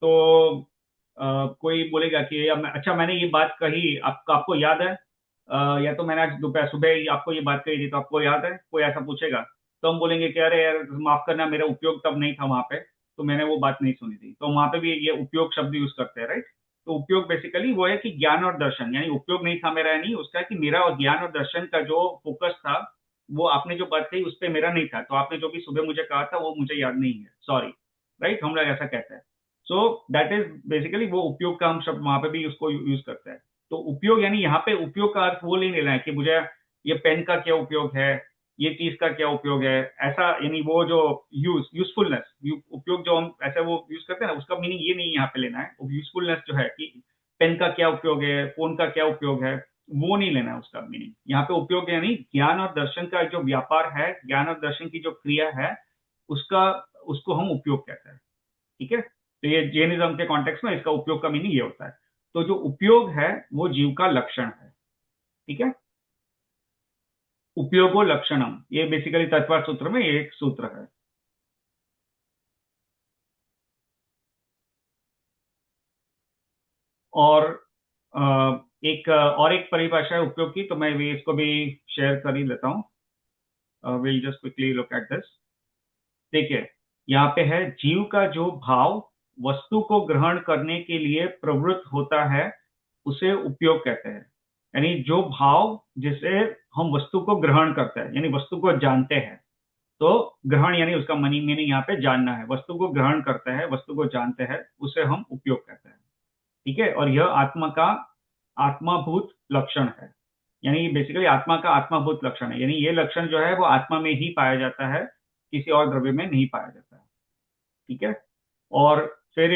तो कोई बोलेगा कि अच्छा मैंने ये बात कही, आपको याद है? या तो मैंने आज दोपहर सुबह ही आपको ये बात कही थी, तो आपको याद है? कोई ऐसा पूछेगा तो हम बोलेंगे कि अरे यार माफ करना, मेरा उपयोग तब नहीं था वहां पे, तो मैंने वो बात नहीं सुनी थी। तो वहां पे भी ये उपयोग शब्द यूज करते हैं, राइट। तो उपयोग बेसिकली वो है कि ज्ञान और दर्शन, यानी उपयोग नहीं था मेरा, नहीं उसका कि मेरा और ज्ञान और दर्शन का जो फोकस था वो आपने जो बात कही उस पर मेरा नहीं था, तो आपने जो भी सुबह मुझे कहा था वो मुझे याद नहीं है, सॉरी, राइट। हम लोग ऐसा कहते हैं। सो दैट इज बेसिकली वो उपयोग का हम शब्द वहां पे भी उसको यूज करते हैं। तो उपयोग यानी यहाँ पे उपयोग का अर्थ वो नहीं लेना है कि मुझे ये पेन का क्या उपयोग है, ये चीज का क्या उपयोग है, ऐसा, यानी वो जो यूजफुलनेस उपयोग जो हम ऐसे वो यूज करते हैं ना, उसका मीनिंग ये नहीं यहाँ पे लेना है। यूजफुलनेस जो है कि पेन का क्या उपयोग है, फोन का क्या उपयोग है, वो नहीं लेना है उसका मीनिंग। यहाँ पे उपयोग यानी ज्ञान और दर्शन का जो व्यापार है, ज्ञान और दर्शन की जो क्रिया है उसका, उसको हम उपयोग कहते हैं, ठीक है। तो ये जैनिज्म के कॉन्टेक्स्ट में इसका उपयोग का मीनिंग ये होता है। तो जो उपयोग है वो जीव का लक्षण है, ठीक है। उपयोगो लक्षणम, ये बेसिकली तत्व सूत्र में ये एक सूत्र है। और एक परिभाषा है उपयोग की, तो मैं भी इसको भी शेयर कर ही लेता हूं। Will just quickly look at this. देखिए यहाँ पे है, जीव का जो भाव वस्तु को ग्रहण करने के लिए प्रवृत्त होता है उसे उपयोग कहते हैं। यानी जो भाव जिसे हम वस्तु को ग्रहण करते हैं, यानी वस्तु को जानते हैं, तो ग्रहण यानी उसका मीनिंग यहाँ पे जानना है। वस्तु को ग्रहण करते हैं, वस्तु को जानते हैं, उसे हम उपयोग कहते हैं, ठीक है। और यह आत्मा का आत्माभूत लक्षण है, यानी बेसिकली आत्मा का आत्माभूत लक्षण है, यानी ये लक्षण जो है वो आत्मा में ही पाया जाता है, किसी और द्रव्य में नहीं पाया जाता है, ठीक है। और फिर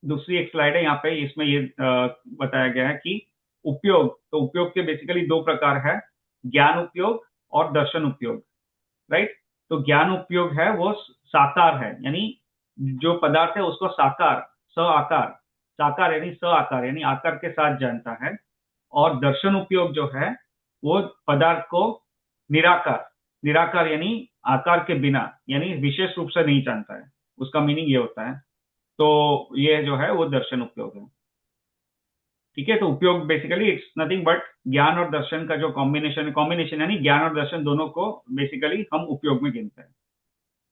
दूसरी एक स्लाइड है यहाँ पे, इसमें ये बताया गया है कि उपयोग, तो उपयोग के बेसिकली दो प्रकार है, ज्ञान उपयोग और दर्शन उपयोग, राइट। तो ज्ञान उपयोग है वो साकार है, यानी जो पदार्थ है उसको साकार, साकार यानी आकार यानी आकार के साथ जानता है। और दर्शन उपयोग जो है वो पदार्थ को निराकार, निराकार यानी आकार के बिना, यानी विशेष रूप से नहीं जानता है, उसका मीनिंग ये होता है। तो ये जो है वो दर्शन उपयोग है, ठीक है। तो उपयोग बेसिकली इट्स नथिंग बट ज्ञान और दर्शन का जो कॉम्बिनेशन यानी ज्ञान और दर्शन दोनों को बेसिकली हम उपयोग में गिनते हैं,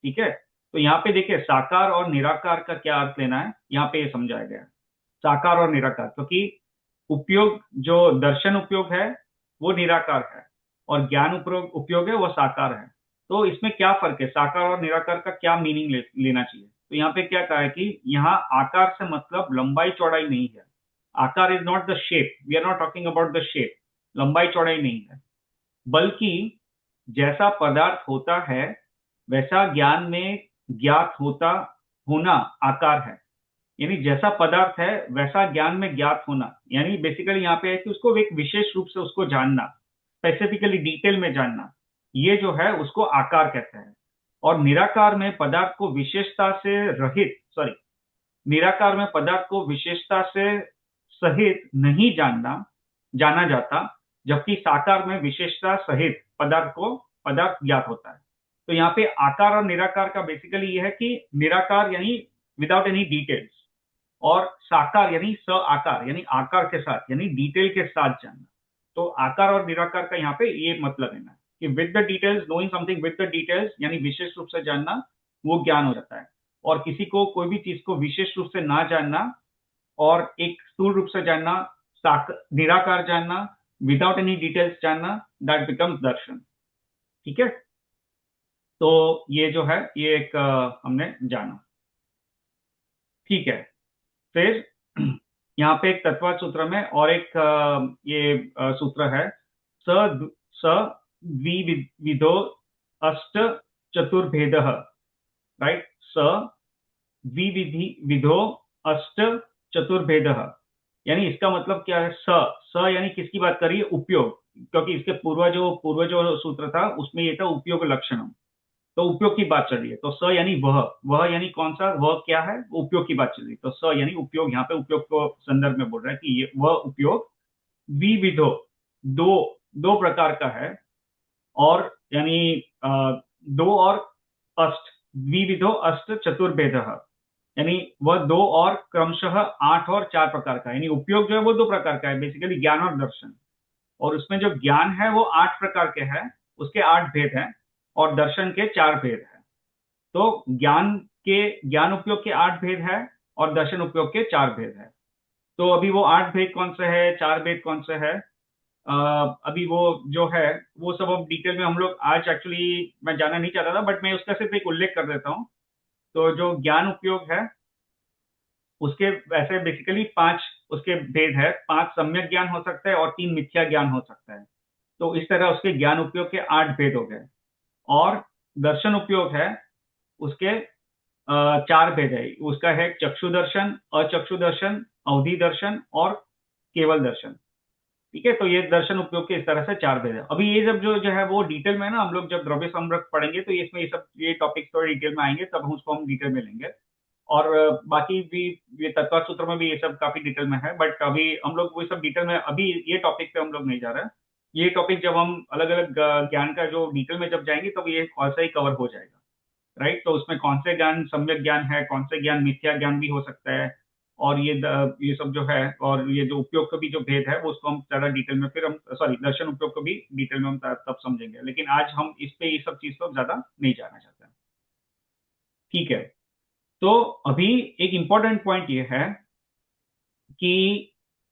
ठीक है। तो यहाँ पे देखिए साकार और निराकार का क्या अर्थ लेना है, यहाँ पे ये समझाया गया, साकार और निराकार। क्योंकि उपयोग जो दर्शन उपयोग है वो निराकार है और ज्ञान उपयोग है वो साकार है। तो इसमें क्या फर्क है, साकार और निराकार का क्या मीनिंग लेना चाहिए? तो यहाँ पे क्या कहा है कि यहाँ आकार से मतलब लंबाई चौड़ाई नहीं है। Aakar is not the shape, we are not talking about the shape, लंबाई चौड़ाई नहीं है, बल्कि जैसा पदार्थ होता है वैसा ज्ञान में ज्ञात होना आकार है। यानी जैसा पदार्थ है वैसा ज्ञान में ज्ञात होना, यानी बेसिकली यहाँ पे है कि उसको एक विशेष रूप से उसको जानना, स्पेसिफिकली डिटेल में जानना, ये जो है उसको आकार कहते हैं। और निराकार में पदार्थ को विशेषता से रहित, निराकार में पदार्थ को विशेषता से सहित नहीं जाना जाता, जबकि साकार में विशेषता सहित पदार्थ ज्ञात होता है। तो यहाँ पे आकार और निराकार का बेसिकली ये है कि निराकार यानी विदाउट एनी डिटेल्स, और साकार यानी आकार यानी आकार के साथ, यानी डिटेल के साथ जानना। तो आकार और निराकार का यहाँ पे ये मतलब है ना, कि with the details, knowing something with the details यानी विशेष रूप से जानना, वो ज्ञान हो जाता है। और किसी को कोई भी चीज को विशेष रूप से ना जानना और एक स्थूल रूप से जानना, निराकार जानना, विदाउट एनी डिटेल्स जानना, दैट बिकम्स दर्शन। ठीक है, तो ये जो है ये एक हमने जाना। ठीक है, फिर यहाँ पे एक तत्वात सूत्र में और एक ये सूत्र है, स स द्विविधो अष्ट चतुर्भेद, राइट। स विधो अष्ट चतुर्भेद, यानी इसका मतलब क्या है? स यानी किसकी बात करिए? उपयोग, क्योंकि इसके पूर्व जो सूत्र था उसमें ये था उपयोग लक्षणम, तो उपयोग की बात चल रही है। तो स यानी वह यानी कौन सा? वह क्या है? वो उपयोग की बात चल रही है। तो स यानी उपयोग, यहाँ पे उपयोग को संदर्भ में बोल रहा है कि ये वह उपयोग द्विविधो, दो प्रकार का है, और यानी दो और अष्ट, द्विविधो अष्ट चतुर्भेद, यानी वह दो और क्रमशः 8 और 4 प्रकार का, यानी उपयोग जो है वो 2 प्रकार का है, बेसिकली ज्ञान और दर्शन। और उसमें जो ज्ञान है वो 8 प्रकार के हैं, उसके 8 भेद हैं, और दर्शन के 4 भेद हैं। तो ज्ञान उपयोग के 8 भेद है और दर्शन उपयोग के 4 भेद है। तो अभी वो 8 भेद कौन से है, 4 भेद कौन से है, अभी वो जो है वो सब अब डिटेल में हम लोग आज एक्चुअली मैं जाना नहीं चाहता था, बट मैं उसका सिर्फ एक उल्लेख कर देता हूँ। तो जो ज्ञान उपयोग है उसके वैसे बेसिकली 5 उसके भेद है, 5 सम्यक ज्ञान हो सकता है और 3 मिथ्या ज्ञान हो सकता है। तो इस तरह उसके ज्ञान उपयोग के 8 भेद हो गए। और दर्शन उपयोग है उसके 4 भेद है, उसका है चक्षु दर्शन, अचक्षु दर्शन, अवधि दर्शन और केवल दर्शन। ठीक है, तो ये दर्शन उपयोग के इस तरह से 4 भेद है। अभी ये जब जो है वो डिटेल में ना, हम लोग जब द्रव्य संरक पढ़ेंगे तो इसमें ये टॉपिक्स थोड़े डिटेल में आएंगे, तब उसको हम डिटेल में लेंगे। और बाकी भी ये तत्व सूत्र में भी ये सब काफी डिटेल में है, बट अभी हम लोग वो सब डिटेल में अभी ये टॉपिक पे हम लोग नहीं जा रहे हैं। ये टॉपिक जब हम अलग अलग ज्ञान का जो डिटेल में जब जाएंगे तब ये ऐसा ही कवर हो जाएगा, राइट। तो उसमें कौन से ज्ञान सम्यक ज्ञान है, कौन से ज्ञान मिथ्या ज्ञान भी हो सकता है, और ये सब जो है, और ये जो उपयोग का भी जो भेद है वो उसको हम ज्यादा डिटेल में फिर हम दर्शन उपयोग को भी डिटेल में हम तब समझेंगे, लेकिन आज हम इस पे ये सब चीज पर ज्यादा नहीं जाना चाहते हैं। ठीक है, तो अभी एक इंपॉर्टेंट पॉइंट ये है कि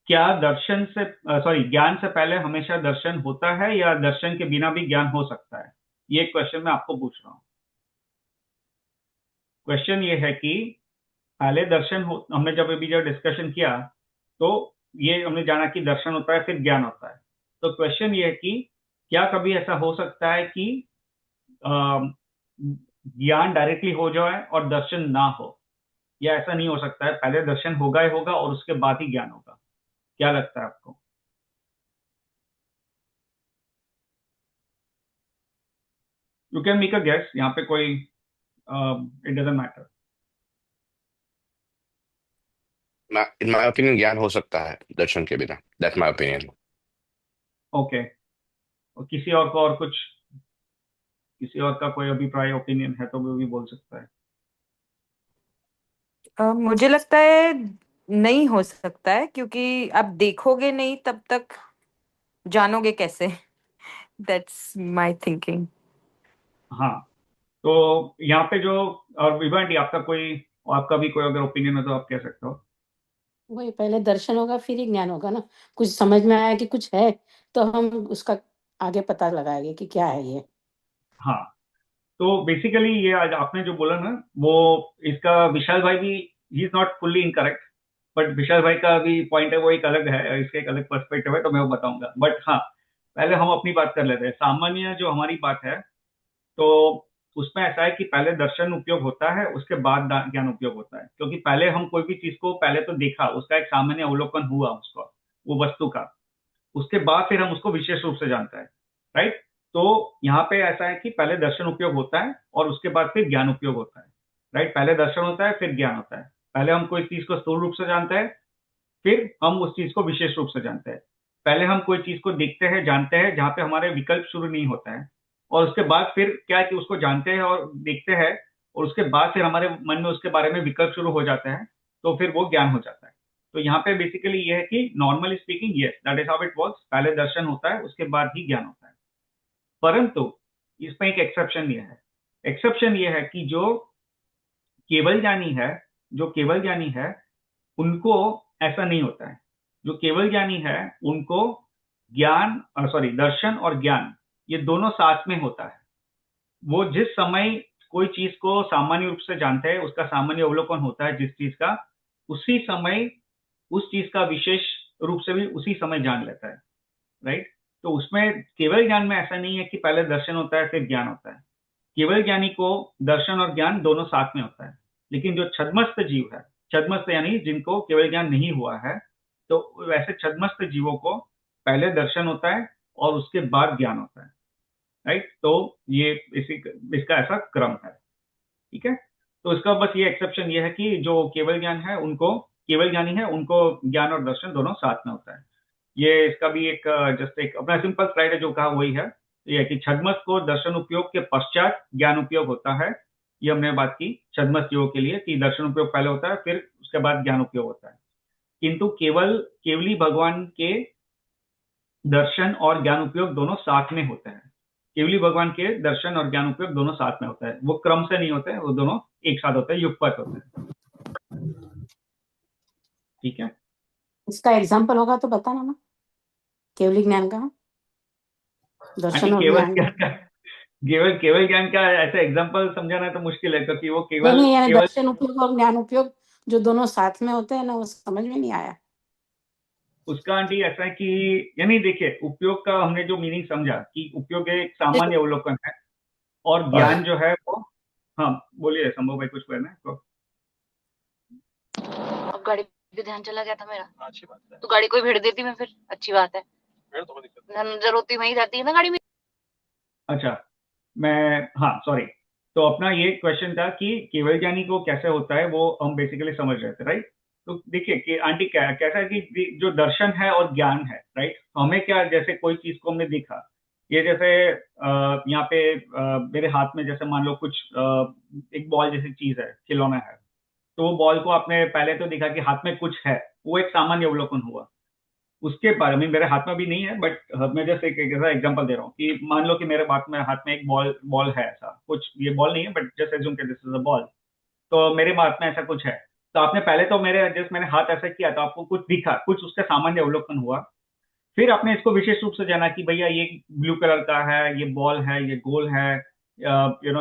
क्या ज्ञान से पहले हमेशा दर्शन होता है या दर्शन के बिना भी ज्ञान हो सकता है? ये क्वेश्चन मैं आपको पूछ रहा हूं। क्वेश्चन ये है कि पहले दर्शन हो, हमने जब अभी जब डिस्कशन किया तो ये हमने जाना कि दर्शन होता है फिर ज्ञान होता है। तो क्वेश्चन ये है कि क्या कभी ऐसा हो सकता है कि ज्ञान डायरेक्टली हो जाए और दर्शन ना हो, या ऐसा नहीं हो सकता है, पहले दर्शन होगा ही होगा और उसके बाद ही ज्ञान होगा? क्या लगता है आपको? You can make a guess, यहाँ पे कोई it doesn't matter. In my opinion ज्ञान हो सकता है दर्शन के बिना, दैट्स माय ओपिनियन। ओके, और किसी और को और कुछ, किसी और का कोई अभिप्राय ओपिनियन है तो वो भी बोल सकता है। मुझे लगता है नहीं हो सकता है, क्योंकि आप देखोगे नहीं तब तक जानोगे कैसे? That's my thinking. हाँ, तो यहाँ पे जो, और विभांटी आपका भी कोई अगर ओपिनियन है तो आप कह सकते हो। वही पहले दर्शन होगा फिर ही ज्ञान होगा ना। कुछ समझ में आया कि कुछ है तो हम उसका आगे पता लगाएंगे कि क्या है ये। हाँ, तो बेसिकली ये आज आपने जो बोला ना, वो इसका विशाल भाई भी, he is not fully incorrect, but Vishal भाई का भी पॉइंट है, वो एक अलग है, इसका एक अलग पर्सपेक्टिव है, तो मैं वो बताऊंगा। बट हाँ, पहले हम अपनी बात कर लेते हैं। सामान्य जो हमारी बात है, तो उसमें ऐसा है कि पहले दर्शन उपयोग होता है, उसके बाद ज्ञान उपयोग होता है, क्योंकि पहले हम कोई भी चीज को पहले तो देखा, उसका एक सामान्य अवलोकन हुआ उसका, वो वस्तु का, उसके बाद फिर हम उसको विशेष रूप से जानते हैं, राइट। तो यहाँ पे ऐसा है कि पहले दर्शन उपयोग होता है और उसके बाद फिर ज्ञान उपयोग होता है, राइट। पहले दर्शन होता है फिर ज्ञान होता है। पहले हम कोई चीज को स्थूल रूप से जानते हैं, फिर हम उस चीज को विशेष रूप से जानते हैं। पहले हम कोई चीज को देखते हैं, जानते हैं, जहां पे हमारे विकल्प शुरू नहीं होता है, और उसके बाद फिर क्या है कि उसको जानते हैं और देखते हैं, और उसके बाद फिर हमारे मन में उसके बारे में विकल्प शुरू हो जाते हैं, तो फिर वो ज्ञान हो जाता है। तो यहाँ पे बेसिकली ये है कि normally speaking, yes, that is how it works. पहले दर्शन होता है, उसके बाद ही ज्ञान होता है। परंतु इसमें एक एक्सेप्शन ये है कि जो केवल ज्ञानी है, उनको ऐसा नहीं होता है। जो केवल ज्ञानी है उनको दर्शन और ज्ञान ये दोनों साथ में होता है। वो जिस समय कोई चीज को सामान्य रूप से जानते हैं, उसका सामान्य अवलोकन होता है जिस चीज का, उसी समय उस चीज का विशेष रूप से भी उसी समय जान लेता है, राइट। तो उसमें केवल ज्ञान में ऐसा नहीं है कि पहले दर्शन होता है फिर ज्ञान होता है। केवल ज्ञानी को दर्शन और ज्ञान दोनों साथ में होता है। लेकिन जो छद्मस्त जीव है, छद्मस्त यानी जिनको केवल ज्ञान नहीं हुआ है, तो वैसे छद्मस्त जीवों को पहले दर्शन होता है और उसके बाद ज्ञान होता है, राइट। तो ये इसका ऐसा क्रम है, ठीक है। तो इसका बस ये एक्सेप्शन ये है कि जो केवल ज्ञानी है उनको ज्ञान और दर्शन दोनों साथ में होता है। ये इसका भी एक जस्ट एक अपना सिंपल स्लाइड है, जो कहा वही है। ये है कि छद्मस को दर्शन उपयोग के पश्चात ज्ञान उपयोग होता है। ये हमने बात की छद्मस जीवों के लिए कि दर्शन उपयोग पहले होता है, फिर उसके बाद ज्ञान उपयोग होता है। किंतु केवली भगवान के दर्शन और ज्ञान उपयोग दोनों साथ में होते हैं। केवली भगवान के दर्शन और ज्ञान उपयोग दोनों साथ में होता है, वो क्रम से नहीं होते हैं, वो दोनों एक साथ होते हैं, युगपत होते हैं, ठीक है। इसका एग्जाम्पल होगा तो बताना ना, केवली ज्ञान का, दर्शन और केवल ज्ञान। ज्ञान का केवल ज्ञान का ऐसा एग्जाम्पल समझाना तो मुश्किल है, क्योंकि वो नहीं, यानी केवल दर्शन उपयोग और ज्ञान उपयोग जो दोनों साथ में होते हैं ना, वो समझ में नहीं आया। उसका आंटी ऐसा है कि यानी देखिए, उपयोग का हमने जो मीनिंग समझा कि उपयोग एक सामान्य अवलोकन है, और ज्ञान जो है वो, हाँ बोलिए संभव भाई, कुछ कहना है तो। अब गाड़ी पे ध्यान चला गया था मेरा। अच्छी बात है, तो गाड़ी कोई भेड़ देती मैं, फिर अच्छी बात है, नजर होती वहीं जाती है ना गाड़ी में। अच्छा, हाँ सॉरी। तो अपना ये क्वेश्चन था कि केवल ज्ञानी को कैसे होता है, वो हम बेसिकली समझ रहे थे, राइट। तो देखिए कि आंटी कैसा है कि जो दर्शन है और ज्ञान है, राइट। तो हमें क्या, जैसे कोई चीज को हमने देखा, ये जैसे यहाँ पे मेरे हाथ में जैसे मान लो कुछ एक बॉल जैसी चीज है, खिलौना है। तो वो बॉल को आपने पहले तो देखा कि हाथ में कुछ है, वो एक सामान्य अवलोकन हुआ। उसके बारे में मेरे हाथ में भी नहीं है, बट मैं जैसे एक ऐसा एग्जांपल दे रहा हूँ कि मान लो कि मेरे हाथ में एक बॉल है, ऐसा कुछ, ये बॉल नहीं है बट जैसे एज्यूम के दिस इज अ बॉल। तो मेरे हाथ में ऐसा कुछ है। तो आपने पहले तो मैंने हाथ ऐसा किया तो आपको कुछ दिखा, कुछ उसका सामान्य अवलोकन हुआ। फिर आपने इसको विशेष रूप से जाना कि भैया ये ब्लू कलर का है, ये बॉल है, ये गोल है,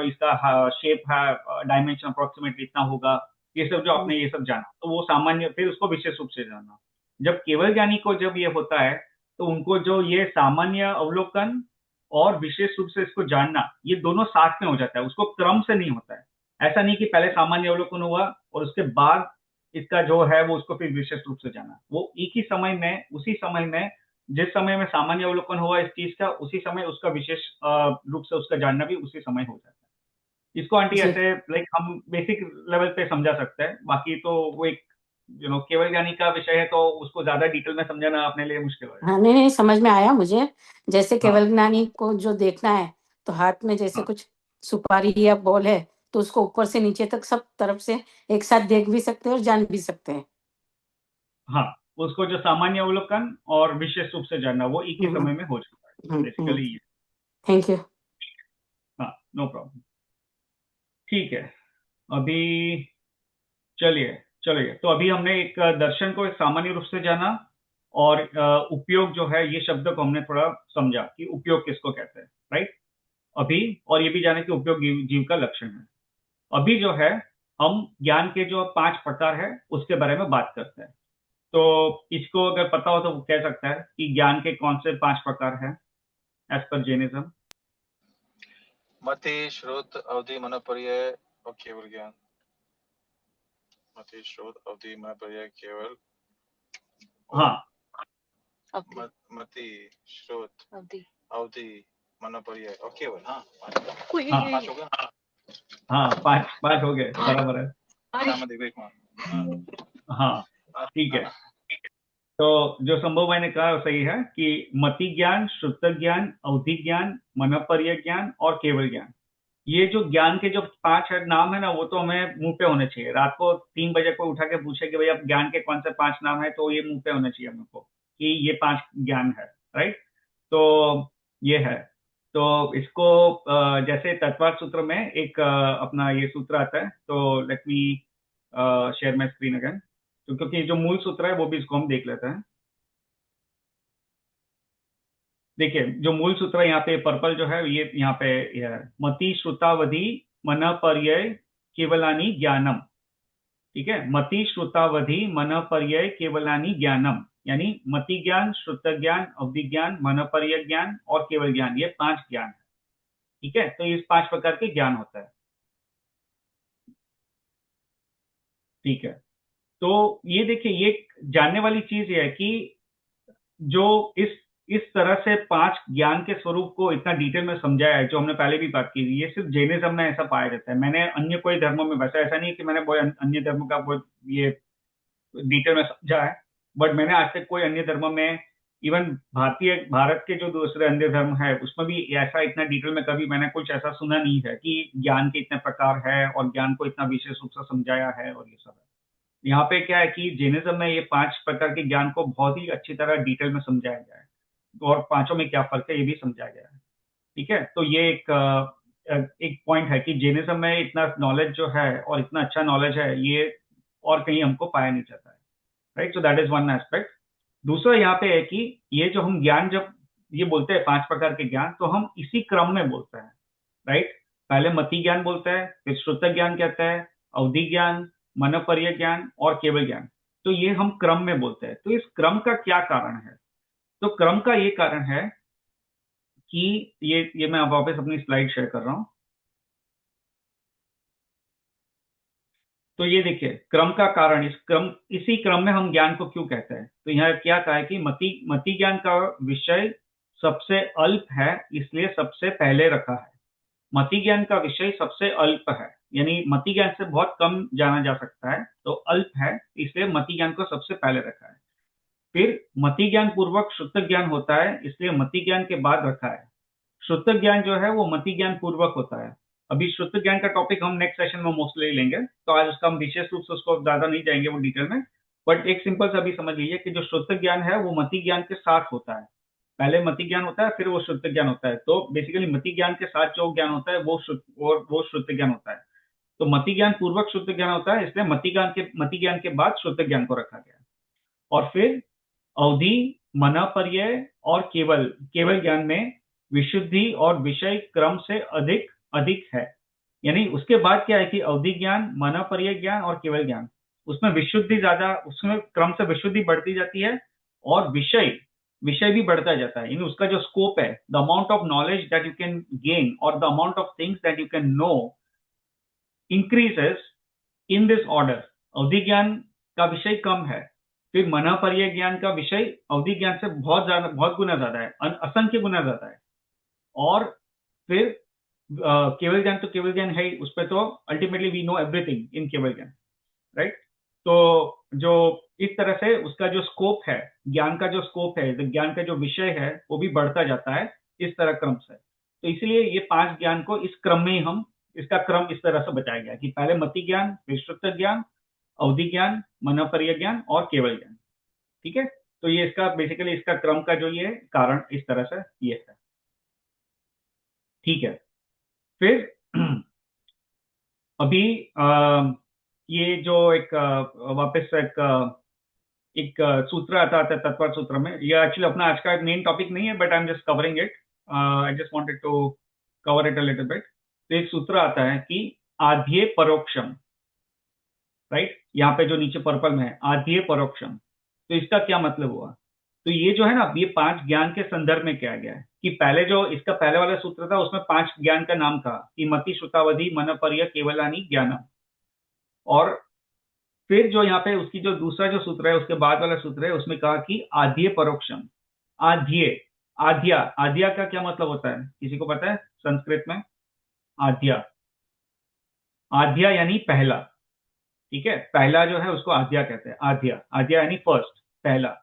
इसका शेप है, डायमेंशन अप्रोक्सीमेटली इतना होगा। ये सब जो आपने ये सब जाना, तो वो सामान्य, फिर उसको विशेष रूप से जाना। जब केवल ज्ञानी को जब ये होता है, तो उनको जो ये सामान्य अवलोकन और विशेष रूप से इसको जानना, ये दोनों साथ में हो जाता है, उसको क्रम से नहीं होता है। ऐसा नहीं कि पहले सामान्य अवलोकन हुआ और उसके बाद इसका जो है वो उसको फिर विशेष रूप से जाना। वो एक ही समय में, उसी समय में, जिस समय में सामान्य अवलोकन हुआ इस चीज का, उसी समय उसका विशेष रूप से उसका जानना भी उसी समय हो जाता है। इसको आंटी जी। ऐसे लाइक हम बेसिक लेवल पे समझा सकते हैं, बाकी तो वो एक केवल ज्ञानी का विषय है, तो उसको ज्यादा डिटेल में समझाना अपने लिए मुश्किल हो जाएगा। हाँ, नहीं, समझ में आया मुझे। जैसे हाँ केवल ज्ञानी को जो देखना है, तो हाथ में जैसे हाँ कुछ सुपारी या बॉल है, तो उसको ऊपर से नीचे तक सब तरफ से एक साथ देख भी सकते हैं और जान भी सकते हैं। हाँ, उसको जो सामान्य अवलोकन और विशेष रूप से जानना, वो एक ही समय में हो जाता है, बेसिकली ये। Thank you. हाँ, नो प्रॉब्लम, ठीक है। अभी चलिए चलिए, तो अभी हमने एक दर्शन को एक सामान्य रूप से जाना, और उपयोग जो है, ये शब्द को हमने थोड़ा समझा कि उपयोग किसको कहते हैं, राइट। अभी और ये भी जाने कि उपयोग जीव का लक्षण है। अभी जो है, हम ज्ञान के जो 5 प्रकार है उसके बारे में बात करते हैं। तो इसको अगर पता हो तो वो कह सकता है कि ज्ञान के कौन से 5 प्रकार हैं एज पर जैनिज्म। मति, श्रुत, अवधि, मनोपर्यय और केवल ज्ञान। मति, श्रुत, अवधि, मनोपर्यय, केवल। हाँ, मति, श्रुत, अवधि, मनोपर्यय और केवल। हाँ, हाँ 5 हो गए। हाँ, 5 हो गए, बराबर है। हाँ, ठीक है। तो जो संभव मैंने कहा वो सही है कि मति ज्ञान, श्रुत ज्ञान, अवधि ज्ञान, मनोपर्य ज्ञान और केवल ज्ञान, ये जो ज्ञान के जो 5 नाम है ना, वो तो हमें मुंह पे होने चाहिए। रात को 3 बजे को उठा के पूछे कि भाई अब ज्ञान के कौन से 5 नाम है, तो ये मुंह पे होने चाहिए हमको कि ये 5 ज्ञान है, राइट। तो ये है। तो इसको जैसे तत्वार्थ सूत्र में एक अपना ये सूत्र आता है, तो let me share my screen again. तो क्योंकि जो मूल सूत्र है वो भी इसको हम देख लेते हैं। देखिए जो मूल सूत्र है यहाँ पे पर्पल जो है ये यहाँ पे ये है, मति श्रुतावधि मन पर्यय केवलानी ज्ञानम। ठीक है, मति श्रुतावधि मन पर्यय केवलानी ज्ञानम, यानी मति ज्ञान, श्रुत ज्ञान, अवधि ज्ञान, मन पर्यय ज्ञान और केवल ज्ञान, ये 5 ज्ञान है। ठीक है, तो इस 5 प्रकार के ज्ञान होता है। ठीक है, तो ये देखिए ये जानने वाली चीज ये है कि जो इस तरह से 5 ज्ञान के स्वरूप को इतना डिटेल में समझाया है, जो हमने पहले भी बात की थी, ये सिर्फ जैनिज्म में ऐसा पाया जाता है। मैंने अन्य कोई धर्मों में, वैसा ऐसा नहीं कि मैंने कोई अन्य धर्मों का कोई ये डिटेल में समझा है, बट मैंने आज तक कोई अन्य धर्म में, इवन भारत के जो दूसरे अन्य धर्म है उसमें भी ऐसा इतना डिटेल में कभी मैंने कुछ ऐसा सुना नहीं है कि ज्ञान के इतने प्रकार है और ज्ञान को इतना विशेष रूप से समझाया है और ये सब है। यहाँ पे क्या है कि जैनिज्म में ये 5 प्रकार के ज्ञान को बहुत ही अच्छी तरह डिटेल में समझाया गया है, और पांचों में क्या फर्क है ये भी समझाया गया है। ठीक है, तो ये एक पॉइंट है कि जैनिज्म में इतना नॉलेज जो है और इतना अच्छा नॉलेज है, ये और कहीं हमको पाया नहीं जाता है। Right, so that is one aspect. दूसरा यहाँ पे है कि ये जो हम ज्ञान जब ये बोलते हैं 5 प्रकार के ज्ञान, तो हम इसी क्रम में बोलते हैं। राइट, पहले मति ज्ञान बोलते हैं, फिर श्रुत ज्ञान कहते हैं, अवधि ज्ञान, मनपर्य ज्ञान और केवल ज्ञान। तो ये हम क्रम में बोलते हैं। तो इस क्रम का क्या कारण है? तो क्रम का ये कारण है कि ये मैं वापस अपनी स्लाइड शेयर कर रहा हूं। तो ये देखिए क्रम का कारण, इसी क्रम में हम ज्ञान को क्यों कहते हैं। तो यहाँ क्या कहा है कि मति ज्ञान का विषय सबसे अल्प है, इसलिए सबसे पहले रखा है। मति ज्ञान का विषय सबसे अल्प है, यानी मति ज्ञान से बहुत कम जाना जा सकता है, तो अल्प है, इसलिए मति ज्ञान को सबसे पहले रखा है। फिर मति ज्ञान पूर्वक श्रुत ज्ञान होता है, इसलिए मति ज्ञान के बाद रखा है। श्रुत ज्ञान जो है वो मति ज्ञान पूर्वक होता है। अभी श्रुत ज्ञान का टॉपिक हम नेक्स्ट सेशन में मोस्टली लेंगे, तो आज उसका हम विशेष रूप से उसको ज्यादा नहीं जाएंगे वो डिटेल में, बट एक सिंपल सा भी समझ लीजिए कि जो श्रुत ज्ञान है वो मति ज्ञान के साथ होता है। पहले मति ज्ञान होता है, फिर वो श्रुत ज्ञान होता है। तो बेसिकली मति ज्ञान के साथ जो ज्ञान होता है वो श्रुत ज्ञान होता है। तो मति ज्ञान पूर्वक श्रुत ज्ञान होता है, इसलिए मति ज्ञान के बाद श्रुत ज्ञान को रखा गया। और फिर अवधि, मनपर्यय और केवल ज्ञान में विशुद्धि और विषय क्रम से अधिक है। यानी उसके बाद क्या है कि अवधि ज्ञान, मनपर्यय ज्ञान और केवल ज्ञान, उसमें विशुद्धि ज्यादा, उसमें क्रम से विशुद्धि बढ़ती जाती है और विषय भी बढ़ता जाता है। यानी उसका जो स्कोप है, the amount of knowledge that you can gain or the amount of things that you can know increases in this order. अवधि ज्ञान का विषय कम है, फिर मनपर्यय ज्ञान का विषय अवधि ज्ञान से बहुत गुना ज्यादा है, असंख्य गुना ज्यादा है। और फिर केवल ज्ञान तो केवल ज्ञान है, उस पर तो ultimately we know everything in keval gyan. Right, तो जो इस तरह से उसका जो स्कोप है, ज्ञान का जो स्कोप है, ज्ञान का जो विषय है वो भी बढ़ता जाता है इस तरह क्रम से। तो इसलिए ये 5 ज्ञान को इस क्रम में ही इसका क्रम इस तरह से बताया गया कि पहले मति ज्ञान, फिर श्रुत ज्ञान, अवधि ज्ञान, मनपर्यय ज्ञान और केवल ज्ञान। ठीक है, तो ये इसका बेसिकली इसका क्रम का जो ये कारण इस तरह से ये है। ठीक है, फिर अभी ये जो एक वापस एक सूत्र आता है तत्वार्थ सूत्र में, ये एक्चुअली अपना आज का मेन टॉपिक नहीं है, but I am just covering it. I just wanted to cover it a little bit. तो एक सूत्र आता है कि आद्ये परोक्षम। राइट, यहाँ पे जो नीचे पर्पल में है आद्ये परोक्षम, तो इसका क्या मतलब हुआ? तो ये जो है ना, ये 5 ज्ञान के संदर्भ में किया गया है कि पहले जो इसका पहले वाला सूत्र था उसमें 5 ज्ञान का नाम था कि मति, श्रुतावधि, मनपर्यय, केवलानी, ज्ञानम। और फिर जो यहाँ पे उसकी जो दूसरा जो सूत्र है, उसके बाद वाला सूत्र है, उसमें कहा कि आद्ये परोक्षम। आद्या का क्या मतलब होता है, किसी को पता है संस्कृत में? आद्या यानी पहला। ठीक है, पहला जो है उसको आद्या कहते हैं। आद्या यानी फर्स्ट, पहला।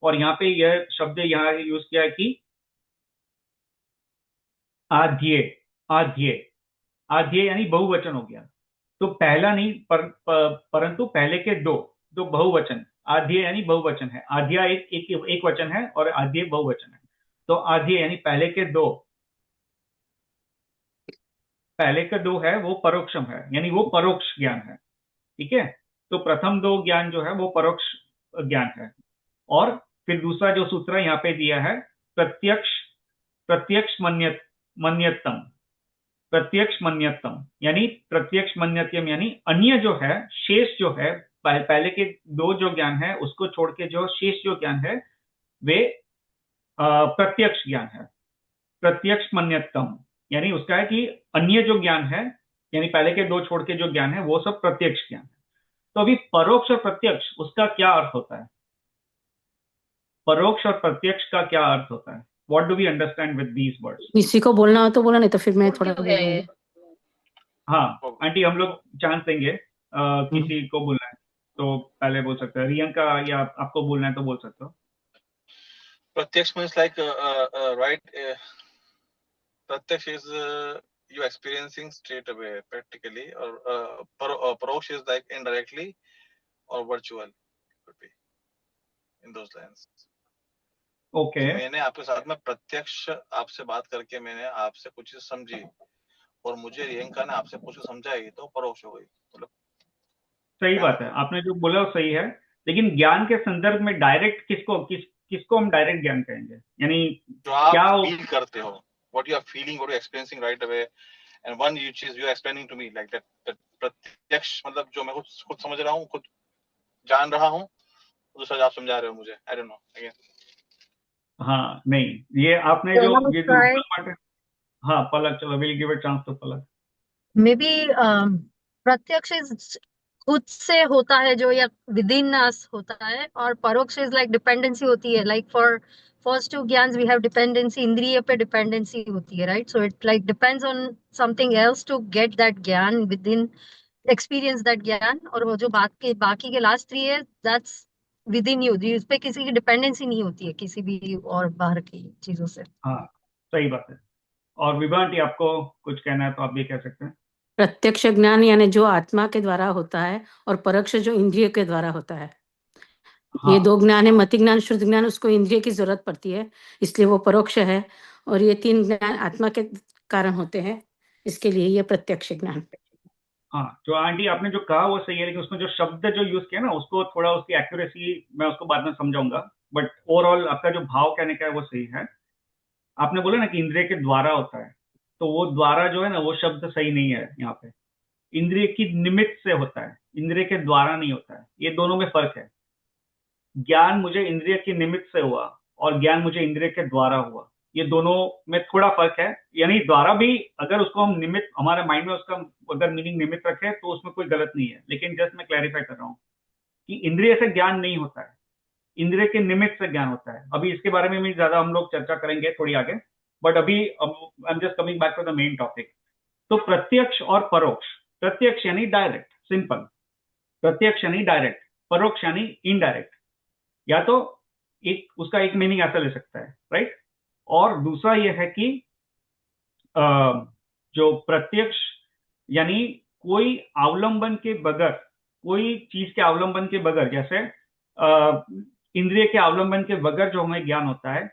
और यहाँ पे यह शब्द यहाँ यूज किया है कि आद्ये यानी बहुवचन हो गया। तो पहला नहीं परंतु पहले के दो बहुवचन, आद्य यानी बहुवचन है। आद्या एक वचन है और आद्य बहुवचन है। तो आद्य यानी पहले के 2 पहले का दो है वो परोक्षम है, यानी वो परोक्ष ज्ञान है। ठीक है, तो प्रथम दो ज्ञान जो है वो परोक्ष ज्ञान है। और फिर दूसरा जो सूत्र यहाँ पे दिया है, प्रत्यक्ष प्रत्यक्ष मन्यतम, प्रत्यक्ष मन्यतम यानी प्रत्यक्ष मन्यतम यानी अन्य जो है, शेष जो है, पहले के दो जो ज्ञान है उसको छोड़ के जो शेष जो ज्ञान है वे प्रत्यक्ष ज्ञान है। प्रत्यक्ष मन्यतम यानी उसका है कि अन्य जो ज्ञान है, यानी पहले के दो छोड़ के जो ज्ञान है वो सब प्रत्यक्ष ज्ञान है। तो अभी परोक्ष और प्रत्यक्ष उसका क्या अर्थ होता है? परोक्ष और प्रत्यक्ष का क्या अर्थ होता है? What do we understand with these words? किसी को बोलना हो तो बोला, नहीं तो फिर मैं थोड़ा उर्दू है बोलूंगी। हाँ आंटी, हम लोग चांस देंगे, किसी को बोलना है तो पहले बोल सकते हैं। रियंका, या आपको बोलना है तो बोल सकते हो। प्रत्यक्ष means like right. Pratyaksh is you experiencing straight away practically, or Paroksh is like indirectly or virtual, could be in those lines. Okay, मैंने आपके साथ में प्रत्यक्ष आपसे बात करके मैंने आपसे कुछ चीज समझी और मुझे रियंका ने आपसे कुछ समझाई तो परोक्ष हो गई। मतलब सही बात है, आपने जो बोला वो सही है, लेकिन ज्ञान के संदर्भ में डायरेक्ट किसको हम डायरेक्ट ज्ञान कहेंगे? यानी जो आप क्या फील करते हो, what you are feeling, what you are experiencing right away, and one which is you are explaining to me like that प्रत्यक्ष मतलब जो मैं खुद समझ रहा हूँ, खुद जान रहा हूँ, दूसरा आप समझा रहे हो मुझे। I don't know again. हाँ नहीं, ये आपने जो ये जो part है, हाँ पलक, चलो will give it chance to Palak. Maybe प्रत्यक्ष इज खुद से होता है जो या विद इन अस होता है, और परोक्ष इज लाइक डिपेंडेंसी होती है। Like for first two gyan we have dependency, इंद्रिय पे डिपेंडेंसी होती है, right? So it like depends on something else to get that gyan within, experience that gyan. और वो जो बाकी के लास्ट 3 है दैट्स विद इन यू, उस पे किसी की डिपेंडेंसी नहीं होती है किसी भी और बाहर की चीजों से। हाँ सही बात है। और विभा आंटी, आपको कुछ कहना है तो आप भी कह सकते हैं। प्रत्यक्ष ज्ञान यानी जो आत्मा के द्वारा होता है, और परोक्ष जो इंद्रिय के द्वारा होता है। हाँ, ये दो ज्ञान है, मति ज्ञान, शुद्ध ज्ञान, उसको इंद्रिय की जरूरत पड़ती है, इसलिए वो परोक्ष है। और ये 3 ज्ञान आत्मा के कारण होते हैं, इसके लिए ये प्रत्यक्ष ज्ञान। हाँ जो आंटी आपने जो कहा वो सही है, लेकिन उसमें जो शब्द जो यूज किया ना उसको थोड़ा, उसकी एक्यूरेसी मैं उसको बाद में समझाऊंगा, बट ओवरऑल आपका जो भाव कहने का है वो सही है। आपने बोला ना कि इंद्रिय के द्वारा होता है, तो वो द्वारा जो है ना वो शब्द सही नहीं है यहाँ पे। इंद्रिय की निमित्त से होता है, इंद्रिय के द्वारा नहीं होता है, ये दोनों में फर्क है। ज्ञान मुझे इंद्रिय की निमित्त से हुआ और ज्ञान मुझे इंद्रिय के द्वारा हुआ, ये दोनों में थोड़ा फर्क है। यानी द्वारा भी अगर उसको हम निमित्त, हमारे माइंड में उसका अगर मीनिंग निमित्त रखे तो उसमें कोई गलत नहीं है, लेकिन जस्ट मैं क्लैरिफाई कर रहा हूँ कि इंद्रिय से ज्ञान नहीं होता है, इंद्रिय के निमित्त से ज्ञान होता है। अभी इसके बारे में भी ज्यादा हम लोग चर्चा करेंगे थोड़ी आगे, बट अभी I am just coming back to the main topic. तो प्रत्यक्ष और परोक्ष, प्रत्यक्ष यानी डायरेक्ट, सिंपल, प्रत्यक्ष यानी डायरेक्ट, परोक्ष यानी इनडायरेक्ट। या तो एक उसका एक मीनिंग ऐसा ले सकता है, राइट? और दूसरा यह है कि जो प्रत्यक्ष यानी कोई अवलंबन के बगैर, कोई चीज के अवलंबन के बगैर, जैसे इंद्रिय के अवलंबन के बगैर जो हमें ज्ञान होता है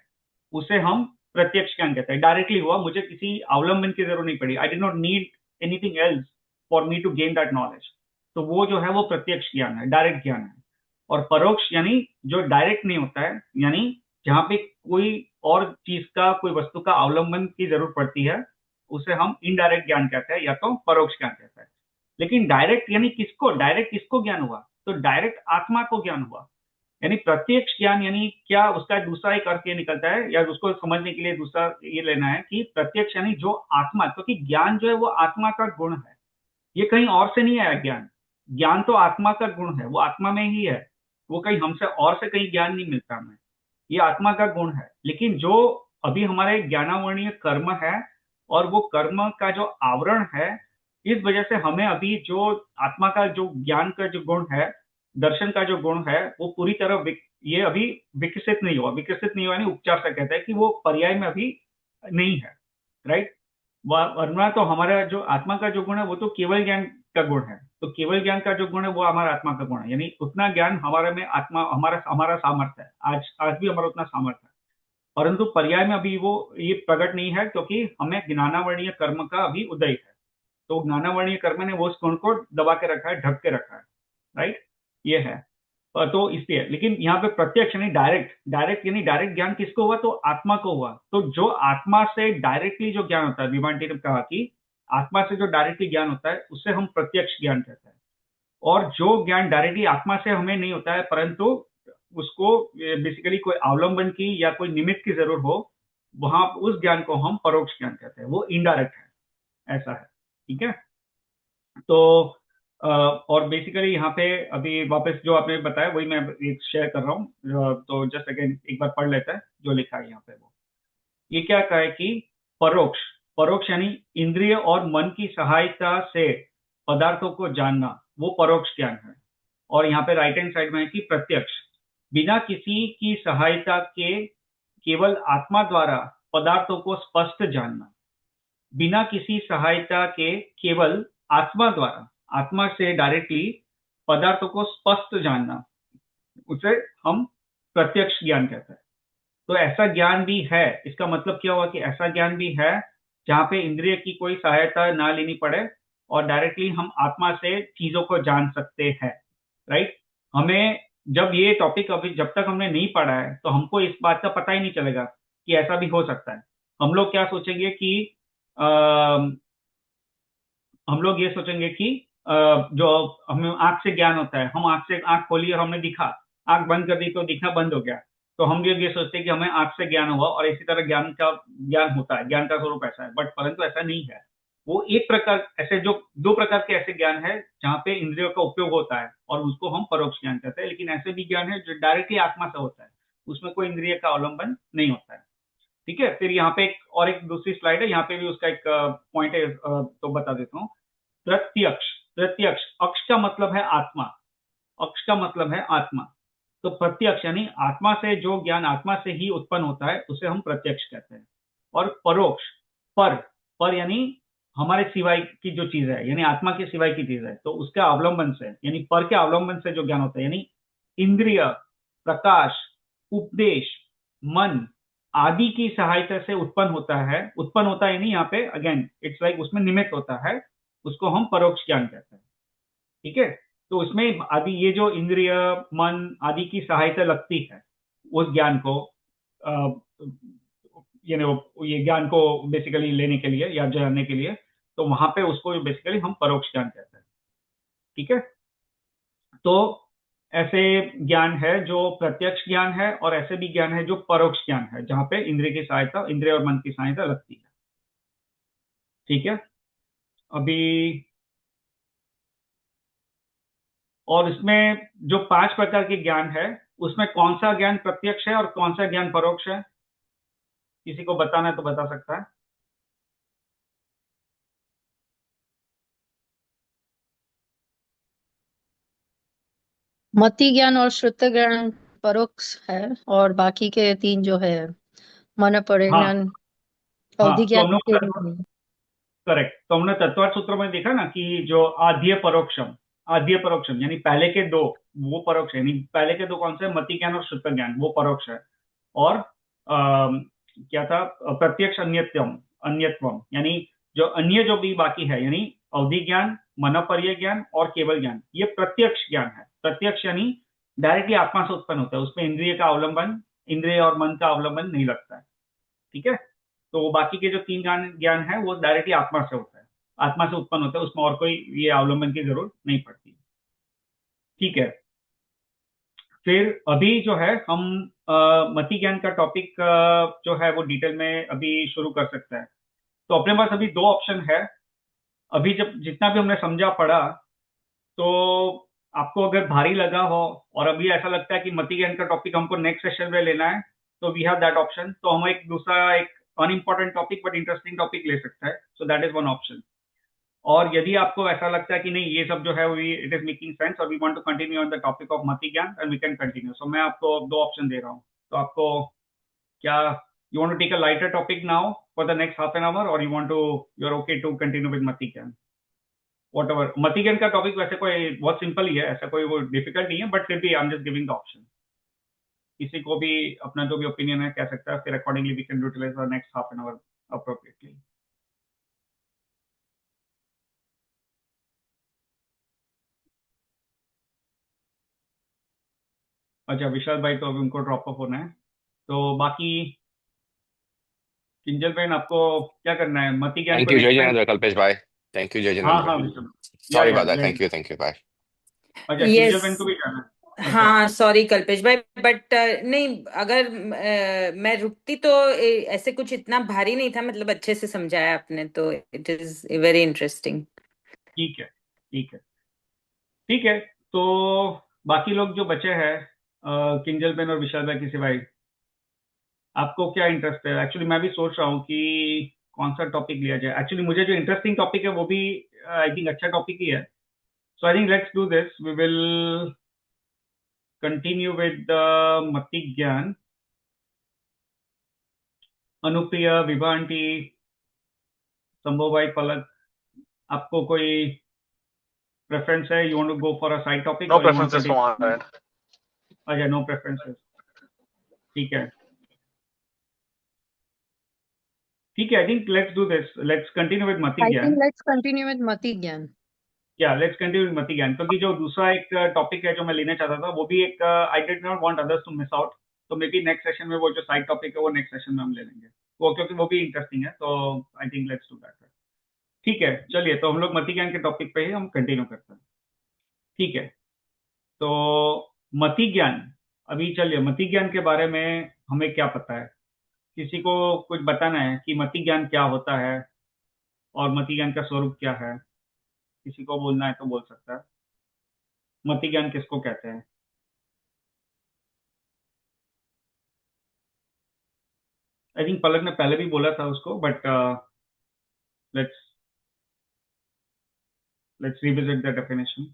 उसे हम प्रत्यक्ष ज्ञान कहते हैं। डायरेक्टली हुआ, मुझे किसी अवलंबन की जरूरत नहीं पड़ी, I did not need anything else for me to gain that knowledge, तो वो जो है वो प्रत्यक्ष ज्ञान है, डायरेक्ट ज्ञान है। और परोक्ष यानी जो डायरेक्ट नहीं होता है, यानी जहां पे कोई और चीज का, कोई वस्तु का अवलंबन की जरूरत पड़ती है, उसे हम इनडायरेक्ट ज्ञान कहते हैं या तो परोक्ष ज्ञान कहते हैं। लेकिन डायरेक्ट यानी किसको, डायरेक्ट किसको ज्ञान हुआ? तो डायरेक्ट आत्मा को ज्ञान हुआ। यानी प्रत्यक्ष ज्ञान यानी क्या, उसका दूसरा एक अर्थ ये निकलता है, या उसको समझने के लिए दूसरा ये लेना है कि प्रत्यक्ष यानी जो आत्मा, क्योंकि ज्ञान जो है वो आत्मा का गुण है, ये कहीं और से नहीं आया। ज्ञान, ज्ञान तो आत्मा का गुण है, वो आत्मा में ही है, वो कहीं हमसे और से कहीं ज्ञान नहीं मिलता हमें, ये आत्मा का गुण है। लेकिन जो अभी हमारे ज्ञानावर्णीय कर्म है, और वो कर्म का जो आवरण है, इस वजह से हमें अभी जो आत्मा का जो ज्ञान का जो गुण है, दर्शन का जो गुण है, वो पूरी तरह ये अभी विकसित नहीं हुआ। विकसित नहीं हुआ यानी उपचार से कहते हैं कि वो पर्याय में अभी नहीं है, राइट? वरना तो हमारा जो आत्मा का जो गुण है वो तो केवल ज्ञान का गुण है, तो केवल ज्ञान का जो गुण है वो हमारा आत्मा का गुण है, यानी उतना ज्ञान हमारे में आत्मा, हमारा सामर्थ्य है, आज भी हमारा उतना सामर्थ्य है, परंतु पर्याय में अभी वो ये प्रकट नहीं है, क्योंकि हमें ज्ञानावर्णीय कर्म का अभी उदय है। तो ज्ञानावर्णीय कर्म ने वो स्कोण को दबा के रखा है, ढक के रखा है, राइट, ये है। तो इसलिए, लेकिन यहाँ पे प्रत्यक्ष यानी डायरेक्ट यानी डायरेक्ट ज्ञान किसको हुआ, तो आत्मा को हुआ। तो जो आत्मा से डायरेक्टली जो ज्ञान होता है, विभांटी ने कहा कि आत्मा से जो डायरेक्टली ज्ञान होता है उसे हम प्रत्यक्ष ज्ञान कहते हैं। और जो ज्ञान डायरेक्टली आत्मा से हमें नहीं होता है, परंतु उसको बेसिकली कोई अवलंबन की या कोई निमित्त की जरूरत हो, वहां उस ज्ञान को हम परोक्ष ज्ञान कहते हैं, वो इनडायरेक्ट है, ऐसा है। ठीक है, तो और बेसिकली यहाँ पे अभी वापस जो आपने बताया वही मैं एक शेयर कर रहा हूँ। तो जस्ट अगेन एक बार पढ़ लेता है जो लिखा है यहाँ पे। वो ये क्या कहा है कि परोक्ष, परोक्ष यानी इंद्रिय और मन की सहायता से पदार्थों को जानना, वो परोक्ष ज्ञान है। और यहाँ पे राइट हैंड साइड में है कि प्रत्यक्ष, बिना किसी की सहायता के केवल आत्मा द्वारा पदार्थों को स्पष्ट जानना, बिना किसी सहायता के केवल आत्मा द्वारा, आत्मा से डायरेक्टली पदार्थों को स्पष्ट जानना, उसे हम प्रत्यक्ष ज्ञान कहते हैं। तो ऐसा ज्ञान भी है, इसका मतलब क्या हुआ कि ऐसा ज्ञान भी है जहां पे इंद्रिय की कोई सहायता ना लेनी पड़े और डायरेक्टली हम आत्मा से चीजों को जान सकते हैं, राइट। हमें जब ये टॉपिक अभी जब तक हमने नहीं पढ़ा है तो हमको इस बात का पता ही नहीं चलेगा कि ऐसा भी हो सकता है। हम लोग क्या सोचेंगे कि हम लोग ये सोचेंगे कि जो हमें आंख से ज्ञान होता है, हम आंख खोली और हमने दिखा, आंख बंद कर दी तो दिखना बंद हो गया, तो हम ये सोचते हैं कि हमें आंख से ज्ञान हुआ और इसी तरह ज्ञान होता है, ज्ञान का स्वरूप ऐसा है। बट परंतु ऐसा नहीं है। वो एक प्रकार ऐसे जो दो प्रकार के ऐसे ज्ञान है जहाँ पे इंद्रियों का उपयोग होता है और उसको हम परोक्ष ज्ञान कहते हैं। लेकिन ऐसे भी ज्ञान है जो डायरेक्टली आत्मा से होता है, उसमें कोई इंद्रिय का अवलंबन नहीं होता है। ठीक है, फिर यहाँ पे एक दूसरी स्लाइड है, यहाँ पे भी उसका एक पॉइंट है, तो बता देता हूँ। प्रत्यक्ष, प्रत्यक्ष अक्ष का मतलब है आत्मा, अक्ष का मतलब है आत्मा। तो प्रत्यक्ष यानी आत्मा से जो ज्ञान आत्मा से ही उत्पन्न होता है उसे हम प्रत्यक्ष कहते हैं। और परोक्ष, पर यानी हमारे सिवाय की जो चीज है, यानी आत्मा के सिवाय की चीज है, तो उसके अवलंबन से, यानी पर के अवलंबन से जो ज्ञान होता है, यानी इंद्रिय, प्रकाश, उपदेश, मन आदि की सहायता से उत्पन्न होता है यानी यहाँ पे अगेन इट्स लाइक उसमें निमित्त होता है, उसको हम परोक्ष ज्ञान कहते हैं। ठीक है, तो उसमें आदि ये जो इंद्रिय, मन आदि की सहायता लगती है उस ज्ञान को ये ज्ञान को बेसिकली लेने के लिए या जानने के लिए, तो वहां पे उसको बेसिकली हम परोक्ष ज्ञान कहते हैं। ठीक है, तो ऐसे ज्ञान है जो प्रत्यक्ष ज्ञान है और ऐसे भी ज्ञान है जो परोक्ष ज्ञान है, जहां पे इंद्रिय और मन की सहायता लगती है। ठीक है, अभी और इसमें जो 5 प्रकार के ज्ञान है, उसमें कौन सा ज्ञान प्रत्यक्ष है और कौन सा ज्ञान परोक्ष है, किसी को बताना है तो बता सकता है। मति ज्ञान और श्रुत ज्ञान परोक्ष है, और बाकी के 3 जो है मन हाँ परिज्ञान, हाँ, अवधि तो ज्ञान हम के लोग रूप में। करेक्ट, तो हमने तत्वार्थ सूत्र में देखा ना कि जो आद्य परोक्षम यानी पहले के दो, वो परोक्ष है। यानी पहले के दो कौन से, मति ज्ञान और शुद्ध ज्ञान, वो परोक्ष है। और क्या था, प्रत्यक्ष अन्यत्वम यानी जो अन्य जो भी बाकी है, यानी अवधि ज्ञान, मनोपर्य ज्ञान और केवल ज्ञान, ये प्रत्यक्ष ज्ञान है। प्रत्यक्ष यानी डायरेक्टली आत्मा से उत्पन्न होता है, उसमें इंद्रिय और मन का अवलंबन नहीं लगता है। ठीक है, तो बाकी के जो 3 ज्ञान है वो डायरेक्टली आत्मा से होता है, आत्मा से उत्पन्न होता है, उसमें और कोई ये अवलंबन की जरूरत नहीं पड़ती। ठीक है, फिर अभी जो है हम मति ज्ञान का टॉपिक जो है वो डिटेल में अभी शुरू कर सकते हैं। तो अपने पास अभी 2 ऑप्शन है। अभी जब जितना भी हमने समझा पढ़ा, तो आपको अगर भारी लगा हो और अभी ऐसा लगता है कि मति ज्ञान का टॉपिक हमको नेक्स्ट सेशन में लेना है, तो वी हैव दैट ऑप्शन। तो हम एक दूसरा एक unimportant topic but interesting topic ले सकते हैं, सो दैट इज वन ऑप्शन। और यदि आपको ऐसा लगता है कि नहीं ये सब जो है इट इज मेकिंग सेंस और we want to continue on the topic of mati gyan, and we can continue. So मैं आपको 2 ऑप्शन दे रहा हूँ। तो आपको क्या, you want to take a lighter topic now for the next half an hour, or you are okay to continue with mati gyan, what ever. मति ज्ञान का टॉपिक वैसे कोई बहुत सिंपल ही है, ऐसा कोई वो डिफिकल्ट नहीं है, बट फिर भी आई am just giving the option. किसी को भी अपना जो भी ओपिनियन है कह सकता है, फिर accordingly we can utilize the next half an hour appropriately. अच्छा, विशाल भाई तो अभी उनको ड्रॉप ऑफ होना है, तो बाकी किंजल बहन आपको क्या करना है, मती ज्ञान थैंक को यू जय नेक्स्ट टाइम? जिनेंद्र, कल्पेश भाई। थैंक यू जय हाँ जिनेंद्र। हाँ विशाल, सॉरी या बात है, जय हिंद। Thank you bye. अच्छा, किंजल यस। बहन को भी जाना है? अच्छा, हाँ सॉरी कल्पेश भाई, बट नहीं, अगर मैं रुकती तो ऐसे कुछ इतना भारी नहीं था, मतलब अच्छे से समझाया आपने, तो इट इज वेरी इंटरेस्टिंग। ठीक है ठीक है ठीक है। तो बाकी लोग जो बचे हैं, किंजल बहन और विशाल भाई के सिवाय, आपको क्या इंटरेस्ट है? एक्चुअली मैं भी सोच रहा हूँ कि कौन सा टॉपिक लिया जाए। एक्चुअली मुझे जो इंटरेस्टिंग टॉपिक है वो भी आई थिंक अच्छा टॉपिक ही है। So I think let's do this, we will continue with mati gyan. Anupriya, Vibha aunty, संभव भाई, पलक, आपको कोई प्रेफरेंस है? You want to go for a side topic No और you want preferences from our continue? end. अच्छा, नो प्रेफरेंसेस, ठीक है ठीक है। I think let's do this, let's continue with mati I think ज्ञान। let's continue with Mati Gyan. या लेट्स कंटिन्यू विद मति ज्ञान, क्योंकि जो दूसरा एक टॉपिक है जो मैं लेना चाहता था वो भी एक, I did not want others to miss out, तो मे बी नेक्स्ट सेशन में वो जो साइड टॉपिक है वो नेक्स्ट सेशन में हम ले लेंगे वो, क्योंकि वो भी इंटरेस्टिंग है, तो आई थिंक लेट्स डू दैट। ठीक है, चलिए, तो हम लोग मति ज्ञान के टॉपिक पे ही हम कंटिन्यू करते हैं। ठीक है, तो मति ज्ञान, अभी चलिए मति ज्ञान के बारे में हमें क्या पता है? किसी को कुछ बताना है कि मति ज्ञान क्या होता है और मति ज्ञान का स्वरूप क्या है? किसी को बोलना है तो बोल सकता है। मति ज्ञान किसको कहते हैं? आई थिंक पलक ने पहले भी बोला था उसको, but let's let's revisit the definition.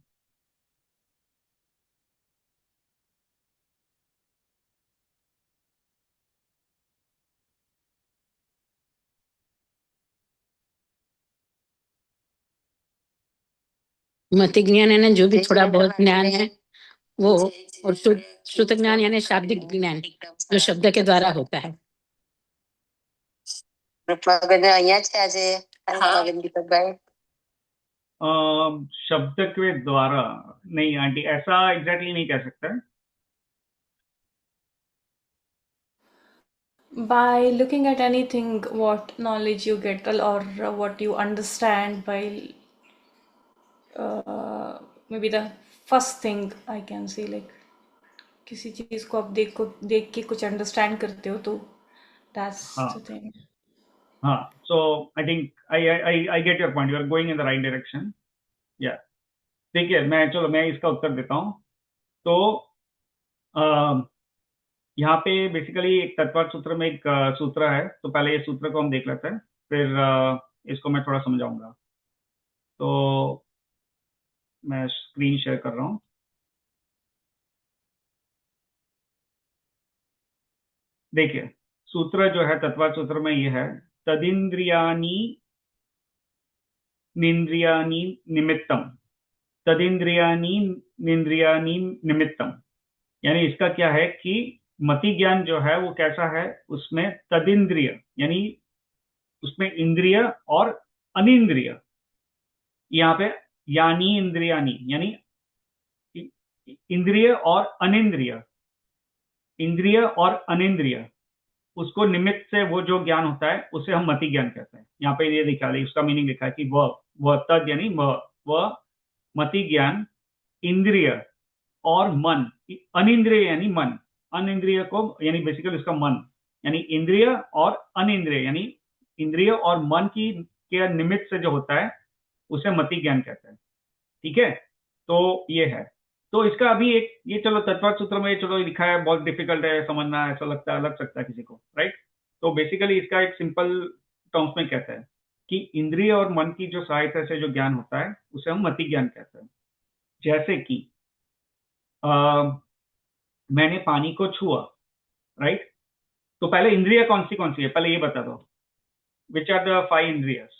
मति ज्ञान है ना, जो भी थोड़ा बहुत ज्ञान है वो, और श्रुत ज्ञान यानी शाब्दिक ज्ञान जो शब्द के द्वारा होता है। शब्द के द्वारा नहीं आंटी, ऐसा एग्जैक्टली नहीं कह सकता। By looking at anything, what knowledge you get or what you understand by maybe the first thing I can say, like किसी चीज को आप देख के कुछ अंडरस्टैंड करते हो, तो that's the thing. हाँ, so I think I get your point. You are going in the right direction. Yeah. ठीक है, मैं इसका उत्तर देता हूँ। तो यहाँ पे बेसिकली एक तत्वार्थ सूत्र में एक सूत्र है, तो पहले ये सूत्र को हम देख लेते हैं, फिर इसको मैं थोड़ा समझाऊंगा। तो मैं स्क्रीन शेयर कर रहा हूँ। देखिए, सूत्र जो है तत्वार्थ सूत्र में ये है, तदिंद्रियानि निंद्रियानि निमित्तम, तदिंद्रियानि निंद्रियानि निमित्तम। यानी इसका क्या है कि मति ज्ञान जो है वो कैसा है, उसमें तदिंद्रिय यानी उसमें इंद्रिय और अनिंद्रिय, यहाँ पे यानी इंद्रियानी यानी इंद्रिय और अनिंद्रिय, इंद्रिय और अनिंद्रिय, उसको निमित्त से वो जो ज्ञान होता है उसे हम मति ज्ञान कहते हैं। यहाँ पे ये लिखा है, उसका मीनिंग लिखा है कि वह तद यानी वह मति ज्ञान इंद्रिय और मन, अनिंद्रिय यानी मन, अनिंद्रिय को यानी बेसिकली उसका मन, यानी इंद्रिय और अनिंद्रिय यानी इंद्रिय और मन की के निमित्त से जो होता है उसे मति ज्ञान कहते हैं। ठीक है, तो ये है। तो इसका अभी एक ये, चलो तत्वार्थ सूत्र में चलो लिखा है, बहुत डिफिकल्ट है समझना, ऐसा लगता है, लग सकता है किसी को, राइट? तो बेसिकली इसका एक सिंपल टर्म्स में कहता है कि इंद्रिय और मन की जो सहायता से जो ज्ञान होता है उसे हम मति ज्ञान कहते हैं। जैसे कि मैंने पानी को छुआ, राइट? तो पहले इंद्रिया कौन सी है, पहले ये बता दो, विच आर द 5 इंद्रियस?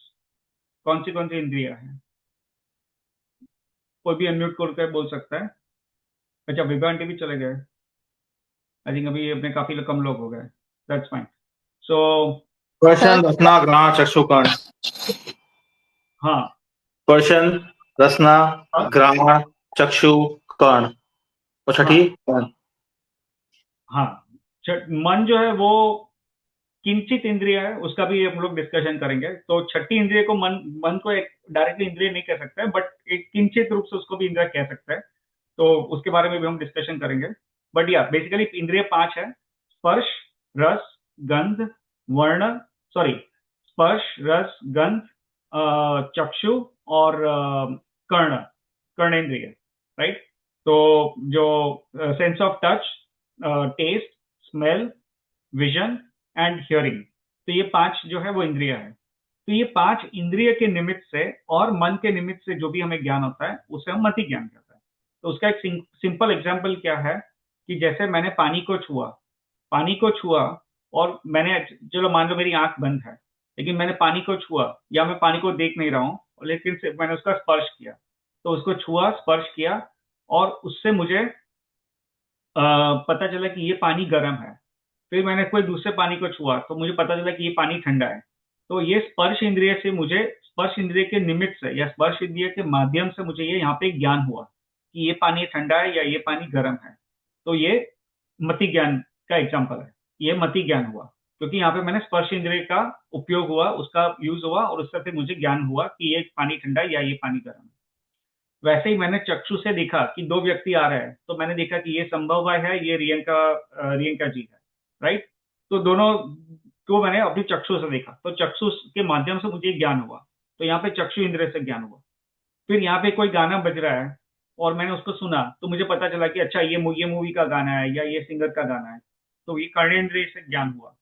कौन सी इंद्रिया है? कोई भी अनम्यूट करके बोल सकता है। अच्छा, विभा आंटी भी चले गए, आई थिंक अभी अपने काफी कम लोग हो गए, दैट्स फाइन। सो Person, रसना, ग्रहण, चक्षुकर्ण। हाँ, पर्शन, रसना, ग्रहण, चक्षु, कर्ण और छठी कर्ण। हाँ, मन जो है वो किंचित इंद्रिय है, उसका भी हम लोग डिस्कशन करेंगे। तो छठी इंद्रिय को मन मन को एक डायरेक्टली इंद्रिय नहीं कह सकते, बट एक किंचित रूप से उसको भी इंद्रिय कह सकते हैं। तो उसके बारे में भी हम डिस्कशन करेंगे। बट या बेसिकली इंद्रिय पांच है: स्पर्श, रस, गंध, वर्ण, सॉरी, स्पर्श, रस, गंध, चक्षु और कर्ण, कर्णेंद्रिय, राइट। तो जो sense of touch, taste, smell, vision and hearing, तो ये पांच जो है वो इंद्रिय है। तो ये पांच इंद्रिय के निमित्त से और मन के निमित्त से जो भी हमें ज्ञान होता है उसे हम मति ज्ञान कहते हैं। तो उसका एक सिंपल एग्जाम्पल क्या है कि जैसे मैंने पानी को छुआ और मैंने, चलो मान लो मेरी आंख बंद है, लेकिन मैंने पानी को छुआ, या मैं पानी को देख नहीं रहा हूं, लेकिन मैंने उसका स्पर्श किया। तो उसको छुआ, स्पर्श किया, और उससे मुझे पता चला कि ये पानी गर्म है। फिर मैंने कोई दूसरे पानी को छुआ तो मुझे पता चला कि ये पानी ठंडा है। तो ये स्पर्श इंद्रिय से मुझे, स्पर्श इंद्रिय के निमित्त से या स्पर्श इंद्रिय के माध्यम से मुझे ये यहाँ पे ज्ञान हुआ कि ये पानी ठंडा है या ये पानी गर्म है। तो ये मति ज्ञान का एग्जाम्पल है, ये मति ज्ञान हुआ क्योंकि यहाँ पे मैंने स्पर्श इंद्रिय का उपयोग हुआ, उसका यूज हुआ, और उससे फिर मुझे ज्ञान हुआ कि ये पानी ठंडा है या ये पानी गर्म है। वैसे ही मैंने चक्षु से देखा कि दो व्यक्ति आ रहे हैं, तो मैंने देखा कि ये संभव भाई है, ये रियंका जी है, राइट। तो दोनों को मैंने अपनी चक्षु से देखा, तो चक्षु के माध्यम से मुझे ज्ञान हुआ। तो यहाँ पे चक्षु इंद्रिय से ज्ञान हुआ। फिर यहाँ पे कोई गाना बज रहा है और मैंने उसको सुना, तो मुझे पता चला कि अच्छा ये मूवी का गाना है या ये सिंगर का गाना है। तो ये कर्णेंद्रिय से ज्ञान हुआ।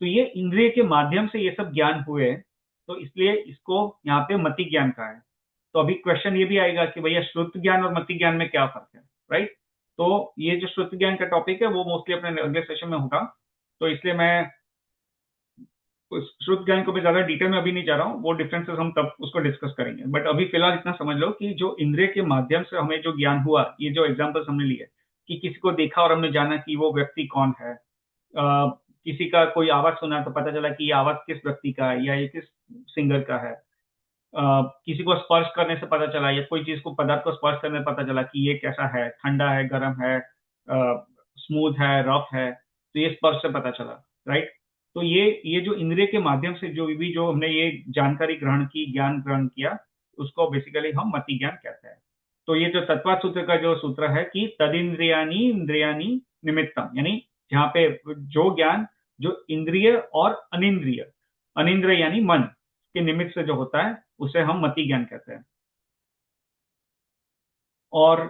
तो ये इंद्रिय के माध्यम से ये सब ज्ञान हुए, तो इसलिए इसको यहाँ पे मति ज्ञान का है। तो अभी क्वेश्चन ये भी आएगा कि भैया श्रुत ज्ञान और मति ज्ञान में क्या फर्क है, राइट। तो ये जो श्रुत ज्ञान का टॉपिक है वो मोस्टली अपने अगले सेशन में होगा, तो इसलिए मैं उस श्रुत ज्ञान को भी ज्यादा डिटेल में अभी नहीं जा रहा हूँ, वो डिफरेंसेस हम तब उसको डिस्कस करेंगे। बट अभी फिलहाल इतना समझ लो कि जो इंद्रिय के माध्यम से हमें जो ज्ञान हुआ, ये जो एग्जाम्पल्स हमने लिए कि किसी को देखा और हमने जाना कि वो व्यक्ति कौन है, किसी का कोई आवाज सुना तो पता चला कि ये आवाज किस व्यक्ति का है या ये किस सिंगर का है, किसी को स्पर्श करने से पता चला या कोई चीज को, पदार्थ को स्पर्श करने से पता चला कि ये कैसा है, ठंडा है, गर्म है, स्मूथ है, रफ है, तो ये स्पर्श से पता चला, राइट। तो ये जो इंद्रिय के माध्यम से जो भी जो हमने ये जानकारी ग्रहण की, ज्ञान ग्रहण किया, उसको बेसिकली हम मति ज्ञान कहते हैं। तो ये जो तत्वात सूत्र का जो सूत्र है कि तदिंद्रियानी इंद्रियानी निमित्तम, यानी जहाँ पे जो ज्ञान जो इंद्रिय और अनिंद्रिय, अनिंद्रिय यानी मन के निमित्त से जो होता है उसे हम मति ज्ञान कहते हैं। और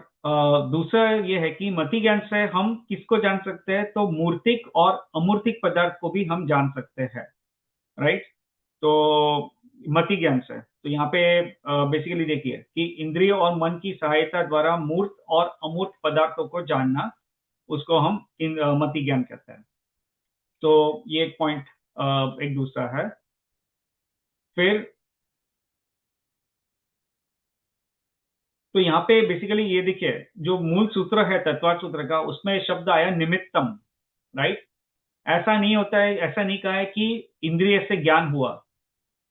दूसरा ये है कि मति ज्ञान से हम किसको जान सकते हैं, तो मूर्तिक और अमूर्तिक पदार्थ को भी हम जान सकते हैं, राइट। तो मति ज्ञान से, तो यहाँ पे बेसिकली देखिए कि इंद्रिय और मन की सहायता द्वारा मूर्त और अमूर्त पदार्थों को जानना, उसको हम मति ज्ञान कहते हैं। तो ये एक पॉइंट एक दूसरा है। फिर तो यहाँ पे बेसिकली ये देखिए जो मूल सूत्र है तत्वार्थ सूत्र का, उसमें शब्द आया निमित्तम, राइट। ऐसा नहीं होता है, ऐसा नहीं कहा है कि इंद्रिय से ज्ञान हुआ,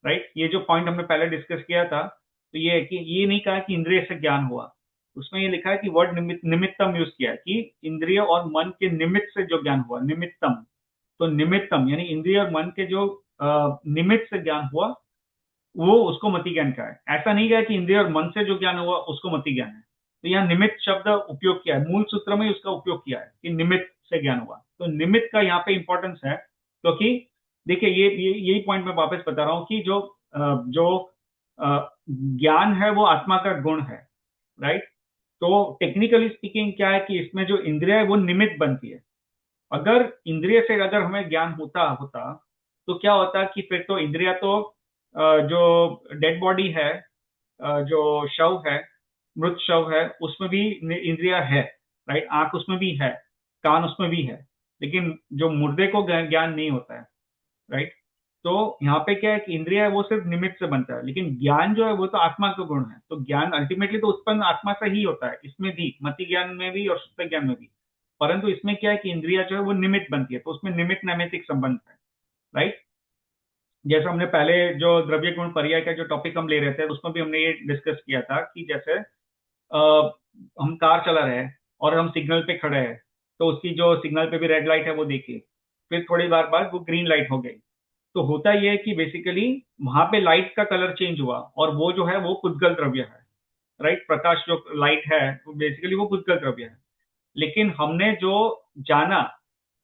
राइट। ये जो पॉइंट हमने पहले डिस्कस किया था, तो ये है कि ये नहीं कहा कि इंद्रिय से ज्ञान हुआ, उसमें ये लिखा है कि वर्ड निमित्तम यूज किया है कि इंद्रिय और मन के निमित्त से जो ज्ञान हुआ, निमित्तम। तो निमित्तम यानी इंद्रिय और मन के जो निमित्त से ज्ञान हुआ, वो उसको मति ज्ञान का है। ऐसा नहीं कहा कि इंद्रिय और मन से जो ज्ञान हुआ उसको मति ज्ञान है। तो यहाँ निमित्त शब्द उपयोग किया है, मूल सूत्र में उसका उपयोग किया है कि निमित्त से ज्ञान हुआ। तो निमित्त का यहाँ पे इंपॉर्टेंस है, क्योंकि देखिए यही पॉइंट मैं वापस बता रहा हूँ कि जो ज्ञान है वो आत्मा का गुण है, राइट। तो टेक्निकली स्पीकिंग क्या है कि इसमें जो इंद्रिया है वो निमित्त बनती है। अगर इंद्रिय से अगर हमें ज्ञान होता तो क्या होता कि फिर तो इंद्रिया तो जो डेड बॉडी है, जो शव है, मृत शव है, उसमें भी इंद्रिया है, राइट। आंख उसमें भी है, कान उसमें भी है, लेकिन जो मुर्दे को ज्ञान नहीं होता है, राइट। तो यहाँ पे क्या है कि इंद्रिया है वो सिर्फ निमित्त से बनता है, लेकिन ज्ञान जो है वो तो आत्मा का गुण है। तो ज्ञान अल्टीमेटली तो उत्पन्न आत्मा से ही होता है, इसमें भी, मति ज्ञान में भी और शुद्ध ज्ञान में भी। परंतु इसमें क्या है कि इंद्रिया जो है वो निमित्त बनती है, तो उसमें निमित्त नैमित्तिक संबंध है, राइट। जैसे हमने पहले जो द्रव्य गुण पर्याय का जो टॉपिक हम ले रहे थे, उसमें भी हमने ये डिस्कस किया था कि जैसे हम कार चला रहे हैं और हम सिग्नल पे खड़े हैं, तो उसकी जो सिग्नल पे भी रेड लाइट है वो देखी, फिर थोड़ी बार बाद वो ग्रीन लाइट हो गई। तो होता यह है कि बेसिकली वहां पे लाइट का कलर चेंज हुआ, और वो जो है वो पुद्गल द्रव्य है, राइट। प्रकाश जो लाइट है वो बेसिकली वो पुद्गल द्रव्य है। लेकिन हमने जो जाना,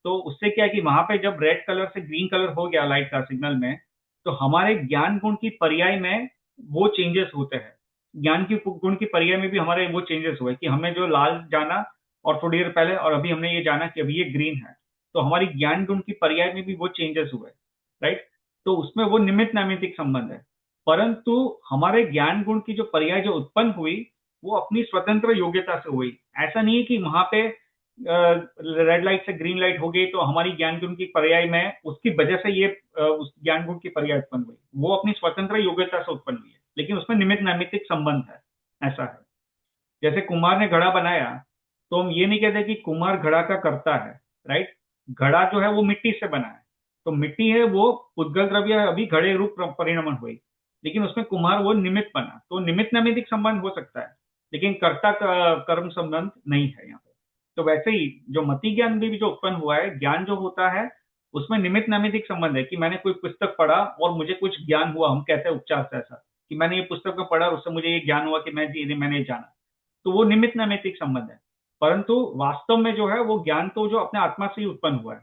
तो उससे क्या है कि वहां पे जब रेड कलर से ग्रीन कलर हो गया लाइट का सिग्नल में, तो हमारे ज्ञान गुण की पर्याय में वो चेंजेस होते हैं। ज्ञान की गुण की पर्याय में भी हमारे वो चेंजेस हुए कि हमें जो लाल जाना और थोड़ी देर पहले, और अभी हमने ये जाना कि अभी ये ग्रीन है, तो हमारी ज्ञान गुण की पर्याय में भी वो चेंजेस हुए, राइट। तो उसमें वो निमित्त नैमित्तिक संबंध है। परंतु हमारे ज्ञान गुण की जो पर्याय जो उत्पन्न हुई, वो अपनी स्वतंत्र योग्यता से हुई। ऐसा नहीं है कि वहां पे रेड लाइट से ग्रीन लाइट हो गई तो हमारी ज्ञान गुण की पर्याय में उसकी वजह से ये उस ज्ञान गुण की पर्याय उत्पन्न हुई। वो अपनी स्वतंत्र योग्यता से उत्पन्न हुई है, लेकिन उसमें निमित्त नैमित्तिक संबंध है, ऐसा है। जैसे कुम्हार ने घड़ा बनाया, तो हम ये नहीं कहते कि कुम्हार घड़ा का कर्ता है, राइट। घड़ा जो है वो मिट्टी से बना है, तो मिट्टी है वो उद्गल द्रव्य है, अभी घड़े रूप परिणमन हुई, लेकिन उसमें कुम्हार वो निमित्त बना, तो निमित्त नैमित्तिक संबंध हो सकता है, लेकिन कर्ता का कर्म संबंध नहीं है यहाँ पे। तो वैसे ही जो मति ज्ञान भी जो उत्पन्न हुआ है, ज्ञान जो होता है उसमें निमित्त नैमित्तिक संबंध है कि मैंने कोई पुस्तक पढ़ा और मुझे कुछ ज्ञान हुआ। हम कहते हैं उपचार से ऐसा कि मैंने ये पुस्तक में पढ़ा और उससे मुझे ये ज्ञान हुआ कि मैंने ये जाना, तो वो निमित्त नैमित्तिक संबंध है। परंतु वास्तव में जो है वो ज्ञान तो जो अपने आत्मा से ही उत्पन्न हुआ है।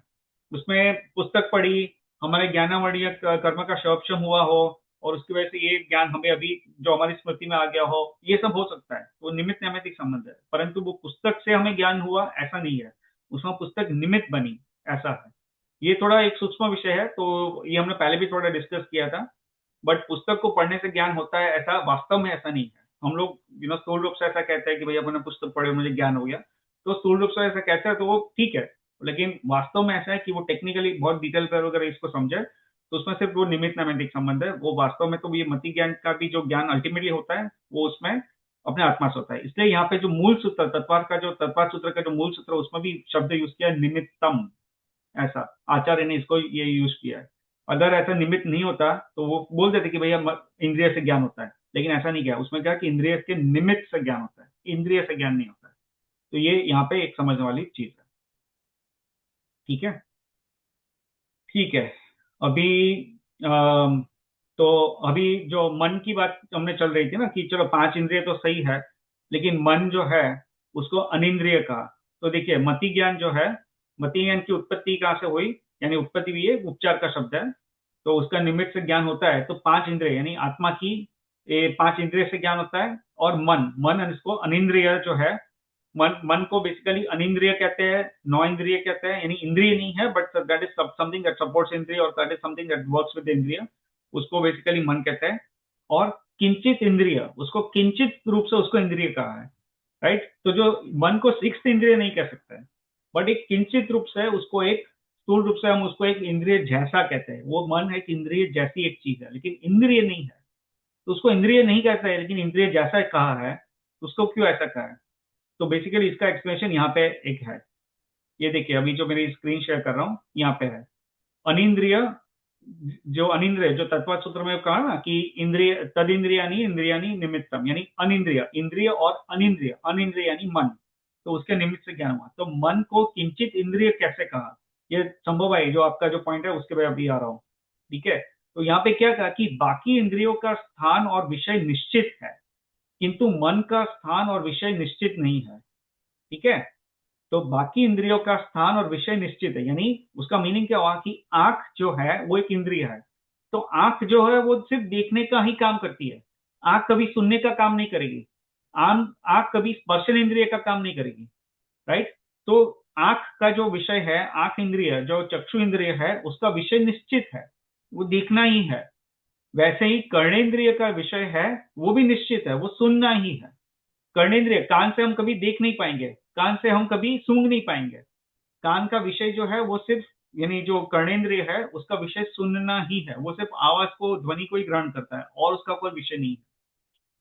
उसमें पुस्तक पढ़ी, हमारे ज्ञानामणीय कर्म का शवक्षम हुआ हो, और उसकी वजह से ये ज्ञान हमें अभी जो हमारी स्मृति में आ गया हो, ये सब हो सकता है, वो निमित्त नैमित्तिक संबंध है। परंतु वो पुस्तक से हमें ज्ञान हुआ ऐसा नहीं है, उसमें पुस्तक निमित्त बनी, ऐसा है। ये थोड़ा एक सूक्ष्म विषय है, तो ये हमने पहले भी थोड़ा डिस्कस किया था। बट पुस्तक को पढ़ने से ज्ञान होता है, ऐसा वास्तव में ऐसा नहीं है। हम लोग स्थूल रूप से ऐसा कहते हैं कि भैया मैंने पुस्तक पढ़े मुझे ज्ञान हो गया, तो स्थूल रूप से ऐसा कहते हैं तो वो ठीक है, लेकिन वास्तव में ऐसा है कि वो टेक्निकली बहुत डिटेल पर अगर इसको समझे तो उसमें सिर्फ वो निमित्त नैमित्तिक संबंध है। वो वास्तव में तो ये मति ज्ञान का भी जो ज्ञान अल्टीमेटली होता है वो उसमें अपने आत्मा से होता है। इसलिए यहाँ पे जो मूल सूत्र तत्वार्थ सूत्र का जो मूल सूत्र है, उसमें भी शब्द यूज किया है निमित्तम, ऐसा आचार्य ने इसको ये यूज किया है। अगर ऐसा निमित्त नहीं होता तो वो बोल देते कि भैया इंद्रिय से ज्ञान होता है, लेकिन ऐसा नहीं किया। उसमें क्या कि इंद्रिय के निमित्त से ज्ञान होता है, इंद्रिय से ज्ञान नहीं होता है। तो ये यहाँ पे एक समझने वाली चीज है, ठीक है। ठीक है, अभी तो अभी जो मन की बात हमने चल रही थी ना कि चलो 5 इंद्रिय तो सही है, लेकिन मन जो है उसको अनिंद्रिय कहा। तो देखिए मति ज्ञान जो है, मति ज्ञान की उत्पत्ति कहाँ से हुई, यानी उत्पत्ति भी ये उपचार का शब्द है, तो उसका निमित्त से ज्ञान होता है। तो 5 इंद्रिय यानी आत्मा की 5 इंद्रिय से ज्ञान होता है। और मन इसको अनिंद्रिय जो है, मन को बेसिकली अनिंद्रिय कहते हैं, नौ इंद्रिय कहते हैं, यानी इंद्रिय नहीं है but that is something that supports इंद्रिय, और that is something that works with इंद्रिय, उसको बेसिकली मन कहते हैं। और किंचित इंद्रिय, उसको किंचित रूप से उसको इंद्रिय कहा है, राइट। तो जो मन को 6th इंद्रिय नहीं कह सकते हैं, बट एक किंचित रूप से उसको, एक स्थूल रूप से हम उसको एक इंद्रिय जैसा कहते हैं। वो मन है कि इंद्रिय जैसी एक चीज है, लेकिन इंद्रिय नहीं है, तो उसको इंद्रिय नहीं कहता है, लेकिन इंद्रिय जैसा कहा है। उसको क्यों ऐसा कहा है, तो बेसिकली इसका एक्सप्लेनेशन यहाँ पे एक है। ये देखिए अभी जो मेरी स्क्रीन शेयर कर रहा हूँ यहाँ पे है अनिंद्रिय। अनिंद्रिय जो तत्व सूत्र में कहा ना कि इंद्रिय तद इंद्रियानी इंद्रियानी निमित्तम, यानी अनिंद्रिय, इंद्रिय और अनिंद्रिय, अनिंद्रिय यानी मन, तो उसके निमित्त से ज्ञान हुआ। तो मन को किंचित इंद्रिय कैसे कहा, ये संभव है। जो आपका जो पॉइंट है उसके बाद अभी आ रहा हूँ, ठीक है। तो यहाँ पे क्या कहा कि बाकी इंद्रियों का स्थान और विषय निश्चित है, किंतु मन का स्थान और विषय निश्चित नहीं है, ठीक है। तो बाकी इंद्रियों का स्थान और विषय निश्चित है, यानी उसका मीनिंग क्या हुआ कि आंख जो है वो एक इंद्रिय है, तो आंख जो है वो सिर्फ देखने का ही काम करती है, आंख कभी सुनने का काम नहीं करेगी, आंख कभी स्पर्शन इंद्रिय का काम नहीं करेगी, राइट। तो आंख का जो विषय है, आंख इंद्रिय जो चक्षु इंद्रिय है, उसका विषय निश्चित है, वो देखना ही है। वैसे ही कर्णेंद्रिय का विषय है, वो भी निश्चित है, वो सुनना ही है। कर्णेंद्रिय, कान से हम कभी देख नहीं पाएंगे, कान से हम कभी सूंघ नहीं पाएंगे। कान का विषय जो है वो सिर्फ, यानी जो कर्णेंद्रिय है उसका विषय सुनना ही है, वो सिर्फ आवाज को, ध्वनि को ही ग्रहण करता है और उसका कोई विषय नहीं है,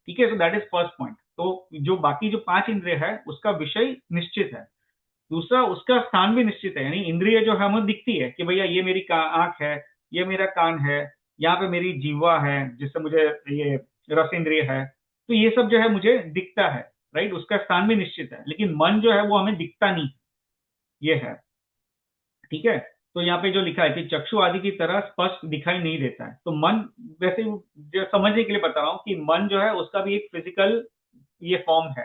ठीक है। सो दैट इज फर्स्ट पॉइंट। तो जो बाकी जो 5 इंद्रिय है उसका विषय निश्चित है। दूसरा, उसका स्थान भी निश्चित है, यानी इंद्रिय जो है हमें दिखती है कि भैया ये मेरी आंख है, ये मेरा कान है, यहाँ पे मेरी जीवा है जिससे मुझे ये रस इंद्रिय है, तो ये सब जो है मुझे दिखता है, राइट। उसका स्थान भी निश्चित है, लेकिन मन जो है वो हमें दिखता नहीं, ये है। ठीक है, तो यहाँ पे जो लिखा है कि चक्षु आदि की तरह स्पष्ट दिखाई नहीं देता है, तो मन, वैसे जो समझने के लिए बता रहा हूँ कि मन जो है उसका भी एक फिजिकल ये फॉर्म है,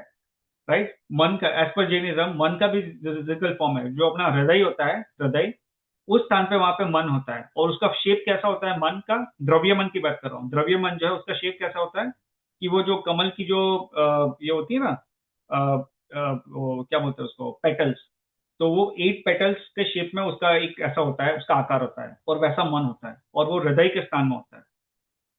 राइट। मन का एज पर जैनिज्म मन का भी फिजिकल फॉर्म है, जो अपना हृदय होता है, हृदय उस स्थान पे वहां पे मन होता है, और उसका शेप कैसा होता है मन का, द्रव्य मन की बात कर रहा हूँ, द्रव्य मन जो है उसका शेप कैसा होता है कि वो जो कमल की जो ये होती है ना, वो क्या बोलते हैं उसको, पेटल्स, तो वो 8 पेटल्स के शेप में उसका एक ऐसा होता है, उसका आकार होता है, और वैसा मन होता है, और वो हृदय के स्थान में होता है।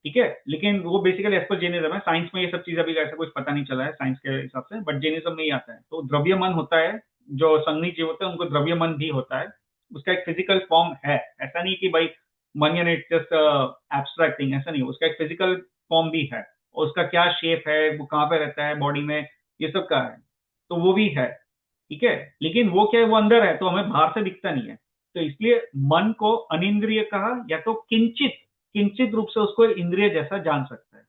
ठीक है, लेकिन वो बेसिकली एज पर जैनिज्म है, साइंस में ये सब चीज अभी ऐसा कुछ पता नहीं चला है साइंस के हिसाब से, बट जैनिज्म में ही आता है। तो द्रव्य मन होता है, जो संगनी जीव होते हैं उनको द्रव्य मन भी होता है, उसका एक फिजिकल फॉर्म है, ऐसा नहीं कि भाई मन यानी जस्ट एब्स्ट्रैक्ट थिंग, ऐसा नहीं, उसका एक फिजिकल फॉर्म भी है, और उसका क्या शेप है, वो कहाँ पे रहता है बॉडी में, ये सब का है, तो वो भी है। ठीक है, लेकिन वो क्या है, वो अंदर है, तो हमें बाहर से दिखता नहीं है, तो इसलिए मन को अनिंद्रिय कहा, या तो किंचित किंचित रूप से उसको इंद्रिय जैसा जान सकता है।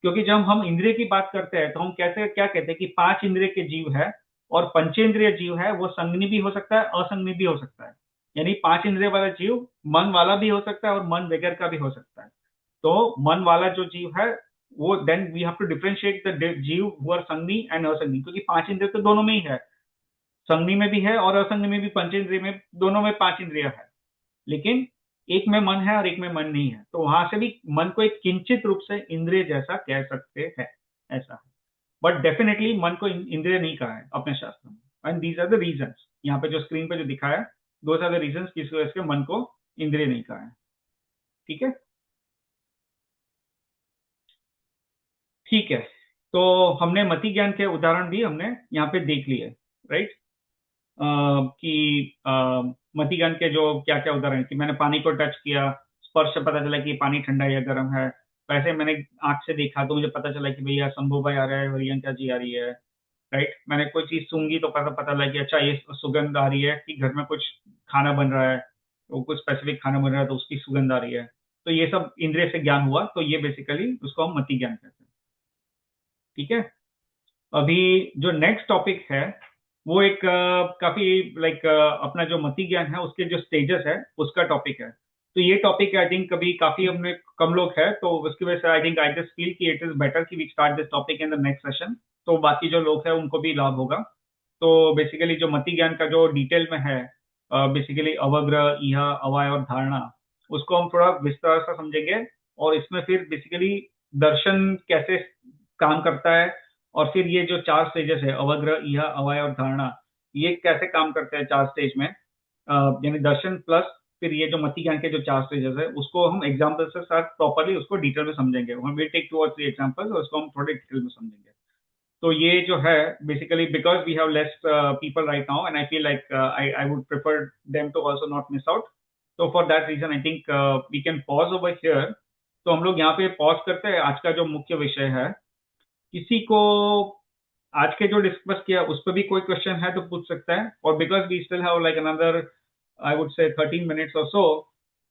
क्योंकि जब हम इंद्रिय की बात करते हैं तो हम कैसे क्या कहते हैं कि 5 इंद्रिय के जीव है, और पंचेंद्रिय जीव है, वो संगनी भी हो सकता है, असंगनी भी हो सकता है, यानी 5 इंद्रिय वाला जीव मन वाला भी हो सकता है और मन बगैर का भी हो सकता है। तो मन वाला जो जीव है वो, then we have to differentiate the jeev who are sangni and asangni, क्योंकि 5 इंद्रिय तो दोनों में ही है, संगनी में भी है और असंगनी में भी, पंचेंद्रिय में, दोनों में 5 इंद्रिय है, लेकिन एक में मन है और एक में मन नहीं है, तो वहां से भी मन को एक किंचित रूप से इंद्रिय जैसा कह सकते हैं, ऐसा है। बट डेफिनेटली मन को इंद्रिय नहीं कहा है अपने शास्त्र में, and these are the reasons, यहाँ पे जो स्क्रीन पे जो दिखाया है, दोज आर द रीजंस किस वजह से मन को इंद्रिय नहीं कहा है। ठीक है, ठीक है, तो हमने मति ज्ञान के उदाहरण भी हमने यहाँ पे देख लिए, राइट। कि मति ज्ञान के जो क्या क्या उदाहरण है, कि मैंने पानी को टच किया, स्पर्श से पता चला कि पानी ठंडा या गर्म है, वैसे मैंने आंख से देखा तो मुझे पता चला कि भैया शंभू भाई आ रहा है, वरियंका जी आ रही है, राइट। मैंने कोई चीज सूंघी तो पता पता लगा कि अच्छा ये सुगंध आ रही है, कि घर में कुछ खाना बन रहा है, वो कुछ स्पेसिफिक खाना बन रहा है तो उसकी सुगंध आ रही है, तो ये सब इंद्रिय से ज्ञान हुआ, तो ये बेसिकली उसको हम मति ज्ञान कहते हैं। ठीक है, अभी जो नेक्स्ट टॉपिक है वो एक काफी लाइक अपना जो मति ज्ञान है उसके जो स्टेजेस है उसका टॉपिक है, तो ये टॉपिक आई थिंक कभी काफी हमने कम लोग है, तो उसकी वजह से I think I just feel कि इट इज बेटर कि we start this topic in the next session, तो बाकी जो लोग हैं उनको भी लाभ होगा। तो बेसिकली जो मति ज्ञान का जो डिटेल में है, बेसिकली अवग्रह, इह, अवय और धारणा, उसको हम थोड़ा विस्तार से समझेंगे, और इसमें फिर बेसिकली दर्शन कैसे काम करता है, और फिर ये जो 4 स्टेजेस है, अवग्रह, इह, अवय और धारणा, ये कैसे काम करते हैं 4 स्टेज में, यानी दर्शन प्लस फिर ये जो मति ज्ञान के जो 4 स्टेजेस है, उसको हम एग्जाम्पल से साथ प्रॉपरली उसको डिटेल में समझेंगे, हम विल टेक 2 और 3 एग्जाम्पल्स और उसको हम थोड़े डिटेल में समझेंगे। तो ये जो है basically because we have less people right now, and I feel like I would prefer them to also not miss out, तो for that reason I think we can pause over here. तो हम लोग यहाँ पे पॉज करते हैं, आज का जो मुख्य विषय है, किसी को आज के जो डिस्कस किया उस पर भी कोई क्वेश्चन है तो पूछ सकता है, और because we still have like another I would say 13 minutes और सो,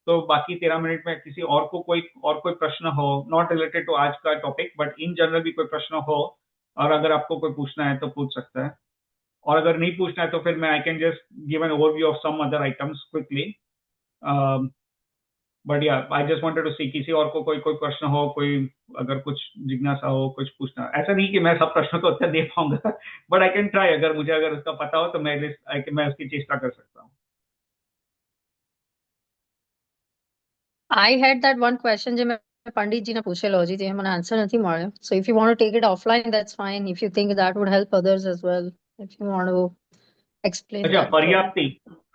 तो बाकी 13 मिनट में किसी और कोई प्रश्न हो, नॉट रिलेटेड टू आज का टॉपिक बट इन जनरल भी कोई प्रश्न हो, और अगर आपको कोई पूछना है तो पूछ सकता है, और अगर नहीं पूछना है तो फिर मैं I can just give an overview of some other items quickly. But या I just wanted to see किसी और को कोई प्रश्न हो, कोई अगर कुछ जिज्ञासा हो, कुछ पूछना, ऐसा नहीं कि मैं सब प्रश्नों का उत्तर दे पाऊंगा बट आई कैन ट्राई, अगर मुझे अगर उसका पता हो तो मैं उसकी चेष्टा कर सकता हूँ। I had that one question જે મેં પંડિતજીને પૂછેલો હજી જે મને આન્સર નથી મળ્યો. So if you want to take it offline, that's fine. If you think that would help others as well, if you want to explain अच्छा, that. पर्याप्ति,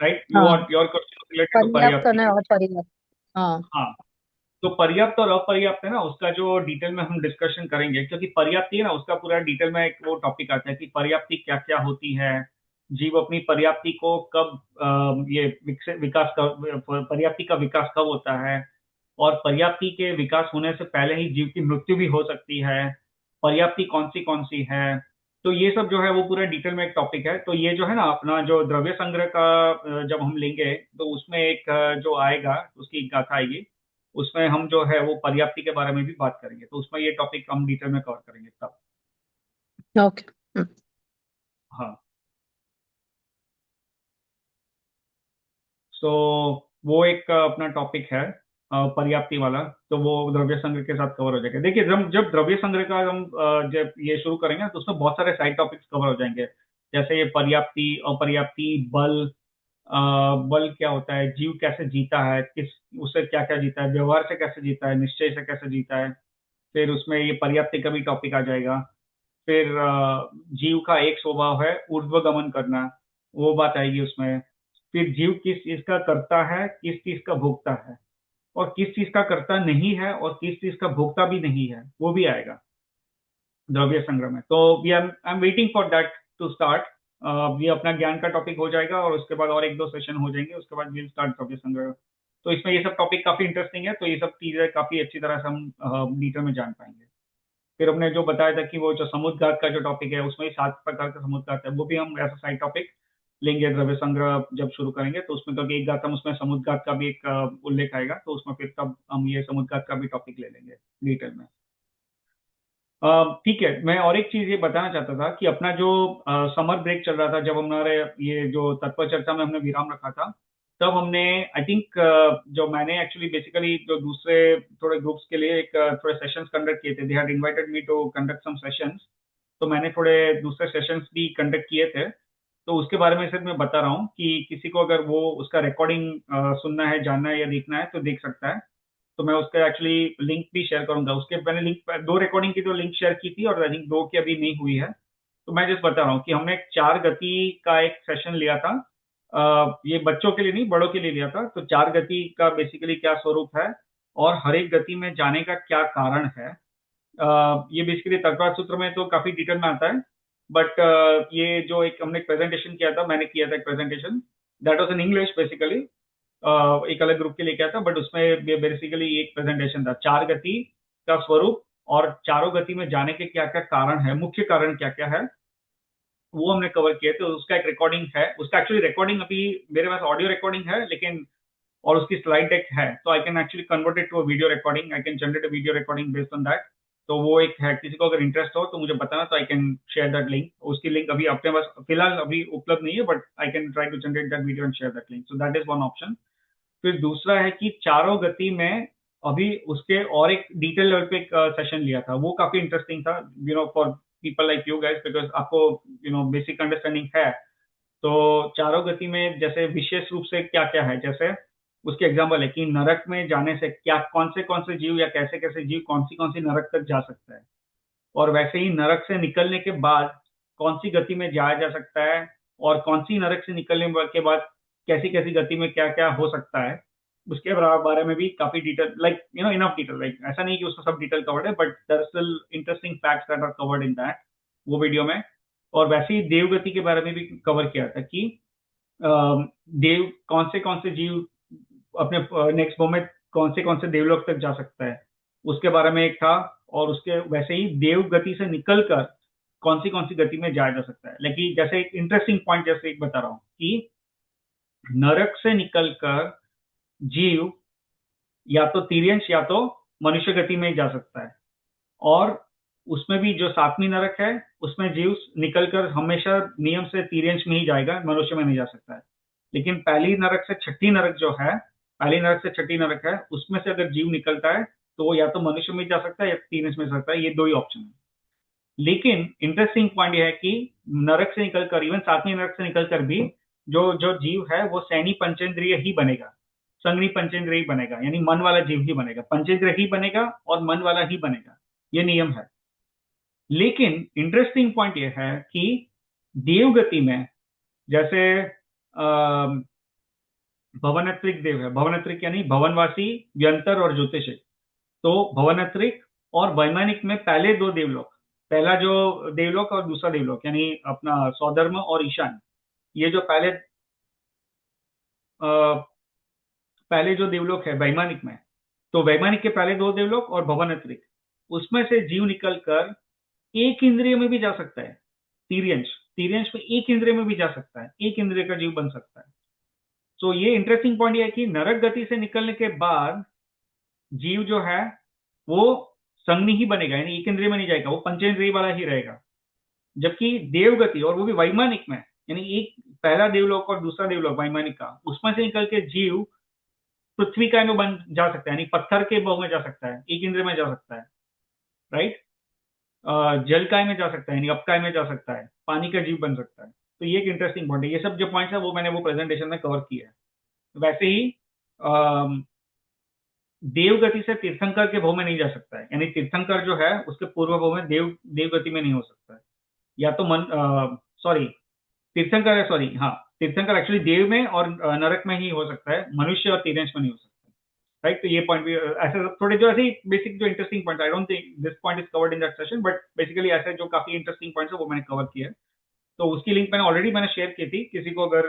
राइट, यू हाँ, want your question related to पर्याप्त पर्याप्ति। અને અપર્યાપ્ત. हाँ, हाँ, तो पर्याप्त और अपर्याप्त है ना, उसका जो डिटेल में हम डिस्कशन करेंगे, क्योंकि पर्याप्ति है ना उसका पूरा डिटेल में एक वो टॉपिक आता है कि पर्याप्ति क्या क्या होती है, जीव अपनी पर्याप्ति को कब ये विकास कब, पर्याप्ति का विकास कब होता है, और पर्याप्ति के विकास होने से पहले ही जीव की मृत्यु भी हो सकती है, पर्याप्ति कौन सी है, तो ये सब जो है वो पूरा डिटेल में एक टॉपिक है। तो ये जो है ना अपना जो द्रव्य संग्रह का जब हम लेंगे तो उसमें एक जो आएगा उसकी एक गाथा आएगी, उसमें हम जो है वो पर्याप्ति के बारे में भी बात करेंगे, तो उसमें ये टॉपिक हम डिटेल में कवर करेंगे तब। okay. हाँ, सो वो एक अपना टॉपिक है पर्याप्ति वाला, तो वो द्रव्य संग्रह के साथ कवर हो जाएगा। देखिए जब द्रव्य संग्रह का हम जब ये शुरू करेंगे तो उसमें बहुत सारे साइड टॉपिक्स कवर हो जाएंगे, जैसे ये पर्याप्ति, अपर्याप्ति, बल, बल क्या होता है, जीव कैसे जीता है, किस उससे क्या क्या जीता है, व्यवहार से कैसे जीता है, निश्चय से कैसे जीता है। फिर उसमें ये पर्याप्ति का भी टॉपिक आ जाएगा। फिर जीव का एक स्वभाव है ऊर्ध्वगमन करना, वो बात आएगी उसमें। फिर जीव किस चीज का करता है, किस चीज का भोगता है, और किस चीज का कर्ता नहीं है और किस चीज का भोक्ता भी नहीं है, वो भी आएगा द्रव्य संग्रह में। तो we are I am waiting for that to start. ये अपना ज्ञान का टॉपिक हो जाएगा और उसके बाद और एक दो सेशन हो जाएंगे, उसके बाद विल स्टार्ट द्रव्य संग्रह। तो इसमें ये सब टॉपिक काफी इंटरेस्टिंग है, तो ये सब चीजें काफी अच्छी तरह से हम डिटेल में जान पाएंगे। फिर हमने जो बताया था कि वो जो समुद्रघात का जो टॉपिक है, उसमें 7 प्रकार का समुद्रघात है, वो भी हम ऐसा साइड टॉपिक लेंगे द्रव्य संग्रह जब शुरू करेंगे। तो उसमें तो एक घात हम उसमें समुद्रघात का भी एक उल्लेख आएगा, तो उसमें फिर तब हम ये समुद्रघात का भी टॉपिक ले लेंगे डिटेल में। ठीक है, मैं और एक चीज ये बताना चाहता था कि अपना जो समर ब्रेक चल रहा था, जब हमारे ये जो तत्व चर्चा में हमने विराम रखा था, तब हमने आई थिंक जो मैंने एक्चुअली बेसिकली जो दूसरे थोड़े ग्रुप्स के लिए एक थोड़े सेशंस कंडक्ट किए थे, they had invited me to conduct some sessions, तो मैंने थोड़े दूसरे सेशंस भी कंडक्ट किए थे। तो उसके बारे में सिर्फ मैं बता रहा हूँ कि किसी को अगर वो उसका रिकॉर्डिंग सुनना है, जानना है या देखना है तो देख सकता है। तो मैं उसका एक्चुअली लिंक भी शेयर करूंगा। उसके मैंने लिंक 2 रिकॉर्डिंग की जो लिंक शेयर की थी और आई थिंक 2 की अभी नहीं हुई है। तो मैं जस्ट बता रहा हूँ कि हमने 4 गति का एक सेशन लिया था। ये बच्चों के लिए नहीं, बड़ों के लिए लिया था। तो 4 गति का बेसिकली क्या स्वरूप है और हर एक गति में जाने का क्या कारण है। ये बेसिकली तत्वार्थ सूत्र में तो काफी डिटेल में आता है, बट ये जो एक हमने प्रेजेंटेशन किया था, मैंने किया था एक presentation, that was in English basically, एक अलग ग्रुप के लिए किया था, बट उसमें बेसिकली एक प्रेजेंटेशन था 4 गति का स्वरूप और चारों गति में जाने के क्या क्या कारण है, मुख्य कारण क्या क्या है, वो हमने कवर किए थे। उसका एक रिकॉर्डिंग है, उसका एक्चुअली रिकॉर्डिंग अभी मेरे पास ऑडियो रिकॉर्डिंग है, लेकिन और उसकी स्लाइड डेक है, तो I can actually convert it to a video recording, I can generate a video recording based on that. तो वो एक है, किसी को अगर इंटरेस्ट हो तो मुझे बताना, तो I can share that link. उसकी लिंक अभी अपने पास फिलहाल अभी उपलब्ध नहीं है, but I can try to generate that video and share that link. So that is one option. फिर दूसरा है कि चारों गति में अभी उसके और एक डिटेल लेवल पे एक सेशन लिया था, वो काफी इंटरेस्टिंग था, you know, for people like you guys, because आपको यू नो बेसिक अंडरस्टैंडिंग है। तो चारों गति में जैसे विशेष रूप से क्या क्या है, जैसे उसके एग्जाम्पल है कि नरक में जाने से क्या कौन से जीव या कैसे कैसे जीव कौन सी नरक तक जा सकता है, और वैसे ही नरक से निकलने के बाद कौन सी गति में जाया जा सकता है, और कौन सी नरक से निकलने के बाद कैसी कैसी गति में क्या क्या हो सकता है, उसके बारे में भी काफी detail, like you know enough detail, like ऐसा नहीं कि उसमें सब डिटेल कवर्ड है, but there are still interesting facts that are covered in that वो वीडियो में। और वैसे ही देवगति के बारे में भी कवर किया था कि देव कौन से जीव अपने नेक्स्ट मोमेंट कौन से देवलोक तक जा सकता है, उसके बारे में एक था। और उसके वैसे ही देव गति से निकलकर कौन सी गति में जाया जा सकता है। लेकिन जैसे एक इंटरेस्टिंग पॉइंट जैसे एक बता रहा हूँ कि नरक से निकलकर जीव या तो तिर्यंश या तो मनुष्य गति में जा सकता है, और उसमें भी जो 7वीं नरक है उसमें जीव निकलकर हमेशा नियम से तिर्यंश में ही जाएगा, मनुष्य में नहीं जा सकता है। लेकिन पहली नरक से छठी नरक जो है, पहली नरक से छठी नरक है, उसमें से अगर जीव निकलता है तो वो या तो मनुष्य में जा सकता है या तिर्यंश में जा सकता है, ये 2 ही ऑप्शन है। लेकिन इंटरेस्टिंग पॉइंट यह है कि नरक से निकलकर, इवन 7वीं नरक से निकलकर भी जो जीव है वो सैनी पंचेंद्रिय ही बनेगा, संगनी पंचेंद्रिय ही बनेगा, यानी मन वाला जीव ही बनेगा, पंचेंद्रिय ही बनेगा और मन वाला ही बनेगा, ये नियम है। लेकिन इंटरेस्टिंग पॉइंट यह है कि देवगति में जैसे भवनत्रिक देव है, भवनत्रिक यानी भवनवासी, व्यंतर और ज्योतिषिक। तो भवनत्रिक और वैमानिक में पहले 2 देवलोक, पहला जो देवलोक और दूसरा देवलोक यानी अपना सौधर्म और ईशान, ये जो पहले जो देवलोक है वैमानिक में, तो वैमानिक के पहले 2 देवलोक और भवनत्रिक, उसमें से जीव निकलकर एक इंद्रिय में भी जा सकता है, तिर्यंश में एक इंद्रिय में भी जा सकता है, एक इंद्रिय का जीव बन सकता है। तो ये इंटरेस्टिंग पॉइंट ये है कि नरक गति से निकलने के बाद जीव जो है वो संगनी ही बनेगा, यानी एक इंद्रिय में नहीं जाएगा, वो पंचेंद्रिय वाला ही रहेगा। जबकि देवगति, और वो भी वैमानिक में, यानी एक पहला देवलोक और दूसरा देवलोक वैमानिका, उसमें से निकल के जीव पृथ्वी का में बन जा सकता है, यानी पत्थर के बहु में जा सकता है, एक इंद्र में जा सकता है, राइट। जल काय में जा सकता है, यानी अपकाय में जा सकता है, पानी का जीव बन सकता है। तो ये एक इंटरेस्टिंग पॉइंट है। ये सब जो पॉइंट्स है वो मैंने वो प्रेजेंटेशन में कवर किया है। वैसे ही देवगति से तीर्थंकर के भव में नहीं जा सकता है, यानी तीर्थंकर जो है उसके पूर्व भव में देवगति में नहीं हो सकता है। या तो मन सॉरी तीर्थंकर है, सॉरी हाँ, तीर्थंकर एक्चुअली देव में और नरक में ही हो सकता है, मनुष्य और तिर्यंश में नहीं हो सकता। राइट, तो ये पॉइंट भी ऐसे थोड़े जो ऐसे बेसिक जो interesting point, I don't think this point is covered in that session, but basically ऐसे जो काफी इंटरेस्टिंग पॉइंट्स है वो मैंने कवर किया है। तो उसकी लिंक मैंने ऑलरेडी शेयर की थी, किसी को अगर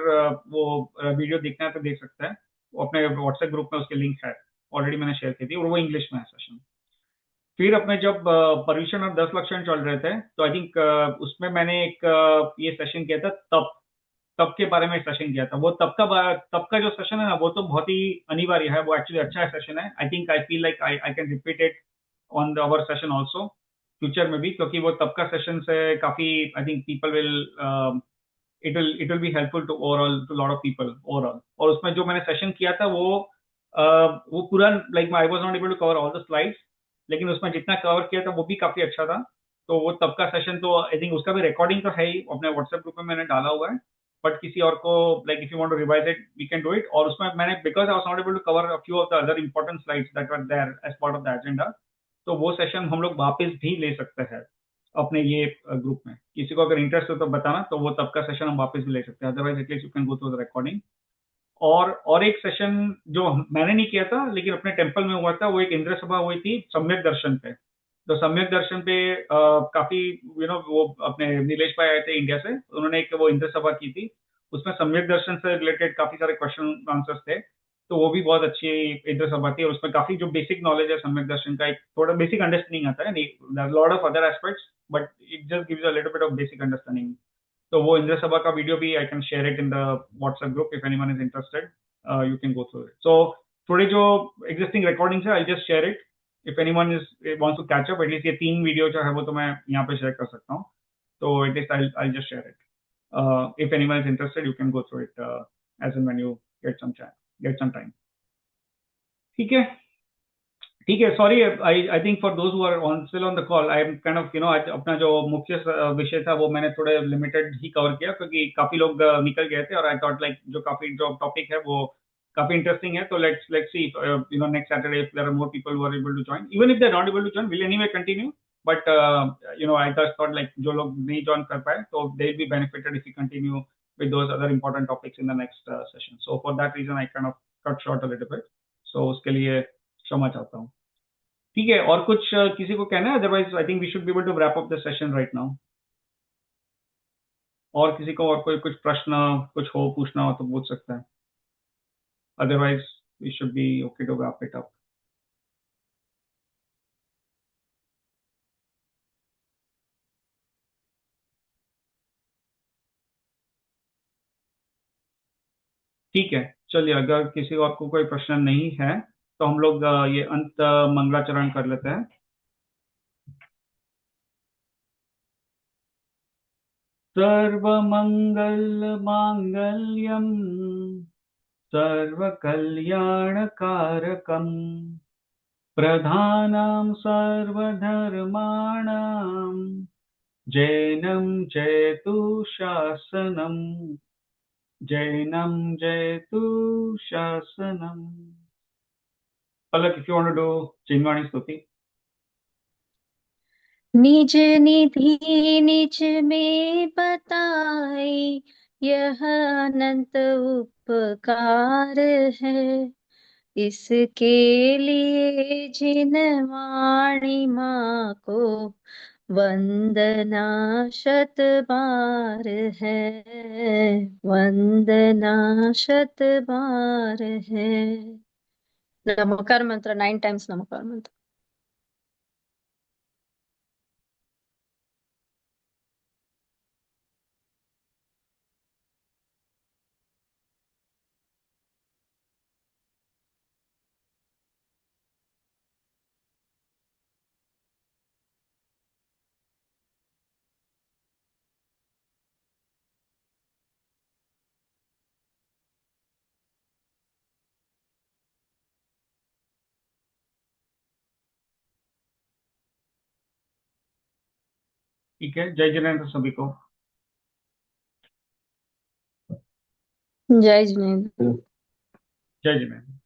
वो वीडियो देखना है तो देख सकता है, वो अपने व्हाट्सएप ग्रुप में उसके लिंक है, ऑलरेडी मैंने शेयर की थी, और वो इंग्लिश में है सेशन। फिर अपने जब पर्यूषण और 10 लक्षण चल रहे थे, तो आई थिंक उसमें मैंने एक ये सेशन किया था, तप तप के बारे में सेशन किया था। वो तप का जो सेशन है ना, वो तो बहुत ही अनिवार्य है, वो एक्चुअली अच्छा सेशन है। I think I feel like I can repeat it on our session also future में भी, क्योंकि वो तप का सेशन से काफी I think people will it will be helpful to overall to lot of people overall. और उसमें जो मैंने सेशन किया था वो पूरा like I was not able to cover all the slides, लेकिन उसमें जितना कवर किया था वो भी काफी अच्छा था। तो वो तब का सेशन तो आई थिंक उसका भी रिकॉर्डिंग तो है ही, अपने व्हाट्सएप ग्रुप में मैंने डाला हुआ है। बट किसी और को like if you want to revise it we can do it. और उसमें मैंने because I was not able to cover a few of the other important slides that were there as part of the agenda, तो वो सेशन हम लोग वापस भी ले सकते हैं अपने ये ग्रुप में। किसी को अगर इंटरेस्ट हो तो बताना, तो वो तब का सेशन हम वापस भी ले सकते हैं, otherwise at least you can go through the recording. और एक सेशन जो मैंने नहीं किया था लेकिन अपने टेम्पल में हुआ था, वो एक इंद्र सभा हुई थी सम्यक दर्शन पे। तो सम्यक दर्शन पे काफी वो अपने नीलेश भाई आए थे इंडिया से, उन्होंने एक वो इंद्र सभा की थी। उसमें सम्यक दर्शन से रिलेटेड काफी सारे क्वेश्चन आंसर्स थे, तो वो भी बहुत अच्छी इंद्र सभा थी। और उसमें काफी जो बेसिक नॉलेज है सम्यक दर्शन का, एक थोड़ा बेसिक अंडरस्टैंडिंग आता है, lot of other aspects, but it just gives a little bit of basic understanding. तो वो इंद्र सभा का वीडियो भी I can share it in the WhatsApp group if anyone is interested, you can go through it. So थोड़े जो एग्जिस्टिंग रिकॉर्डिंग्स है I just share it if anyone is wants to catch up. At least ये 3 वीडियो जो है वो तो मैं यहाँ पे शेयर कर सकता हूँ, तो at least I just share it. If anyone is interested you can go through it as and when you get some time. ठीक है, ठीक है। Sorry, I think for those who are on still on the call, I am kind of आज अपना जो मुख्य विषय था वो मैंने थोड़े लिमिटेड ही कवर किया, क्योंकि काफी लोग निकल गए थे, और आई थॉट लाइक जो टॉपिक है वो काफी इंटरेस्टिंग है। तो let's see next Saturday if there are more people who are able to join, even if they are not able to join will anyway continue. But I just thought like जो लोग नहीं जॉइन कर पाए तो they will be benefited if you continue with those other important topics in the next session. So for that reason I kind of cut short a little bit. So उसके लिए क्षमा चाहता हूँ। ठीक है, और कुछ किसी को कहना है? Otherwise I think we should be able to wrap up the session right now. और किसी को और कोई कुछ प्रश्न कुछ हो पूछना हो तो पूछ सकता है, otherwise we should be okay to wrap it up. ठीक है, चलिए, अगर किसी और को कोई प्रश्न नहीं है तो हम लोग ये अंत मंगलाचरण कर लेते हैं। सर्वमंगल मांगल्यम सर्वकल्याणकारकम प्रधानां सर्वधर्माणां जैनं जयतु शासनम्, जैनं जयतु शासनम्। पलक, if you want to do Chinwani Stuti. निज निधि निज में बताए, यह अनंत उपकार है। इसके लिए जिन वाणी माँ को वंदना शत बार है, वंदना शत बार है। नमकार मंत्र 9 टाइम्स नमकार मंत्र। ठीक है, जय जिनेन्द्र सभी को। जय जिनेन्द्र। जय जिनेन्द्र।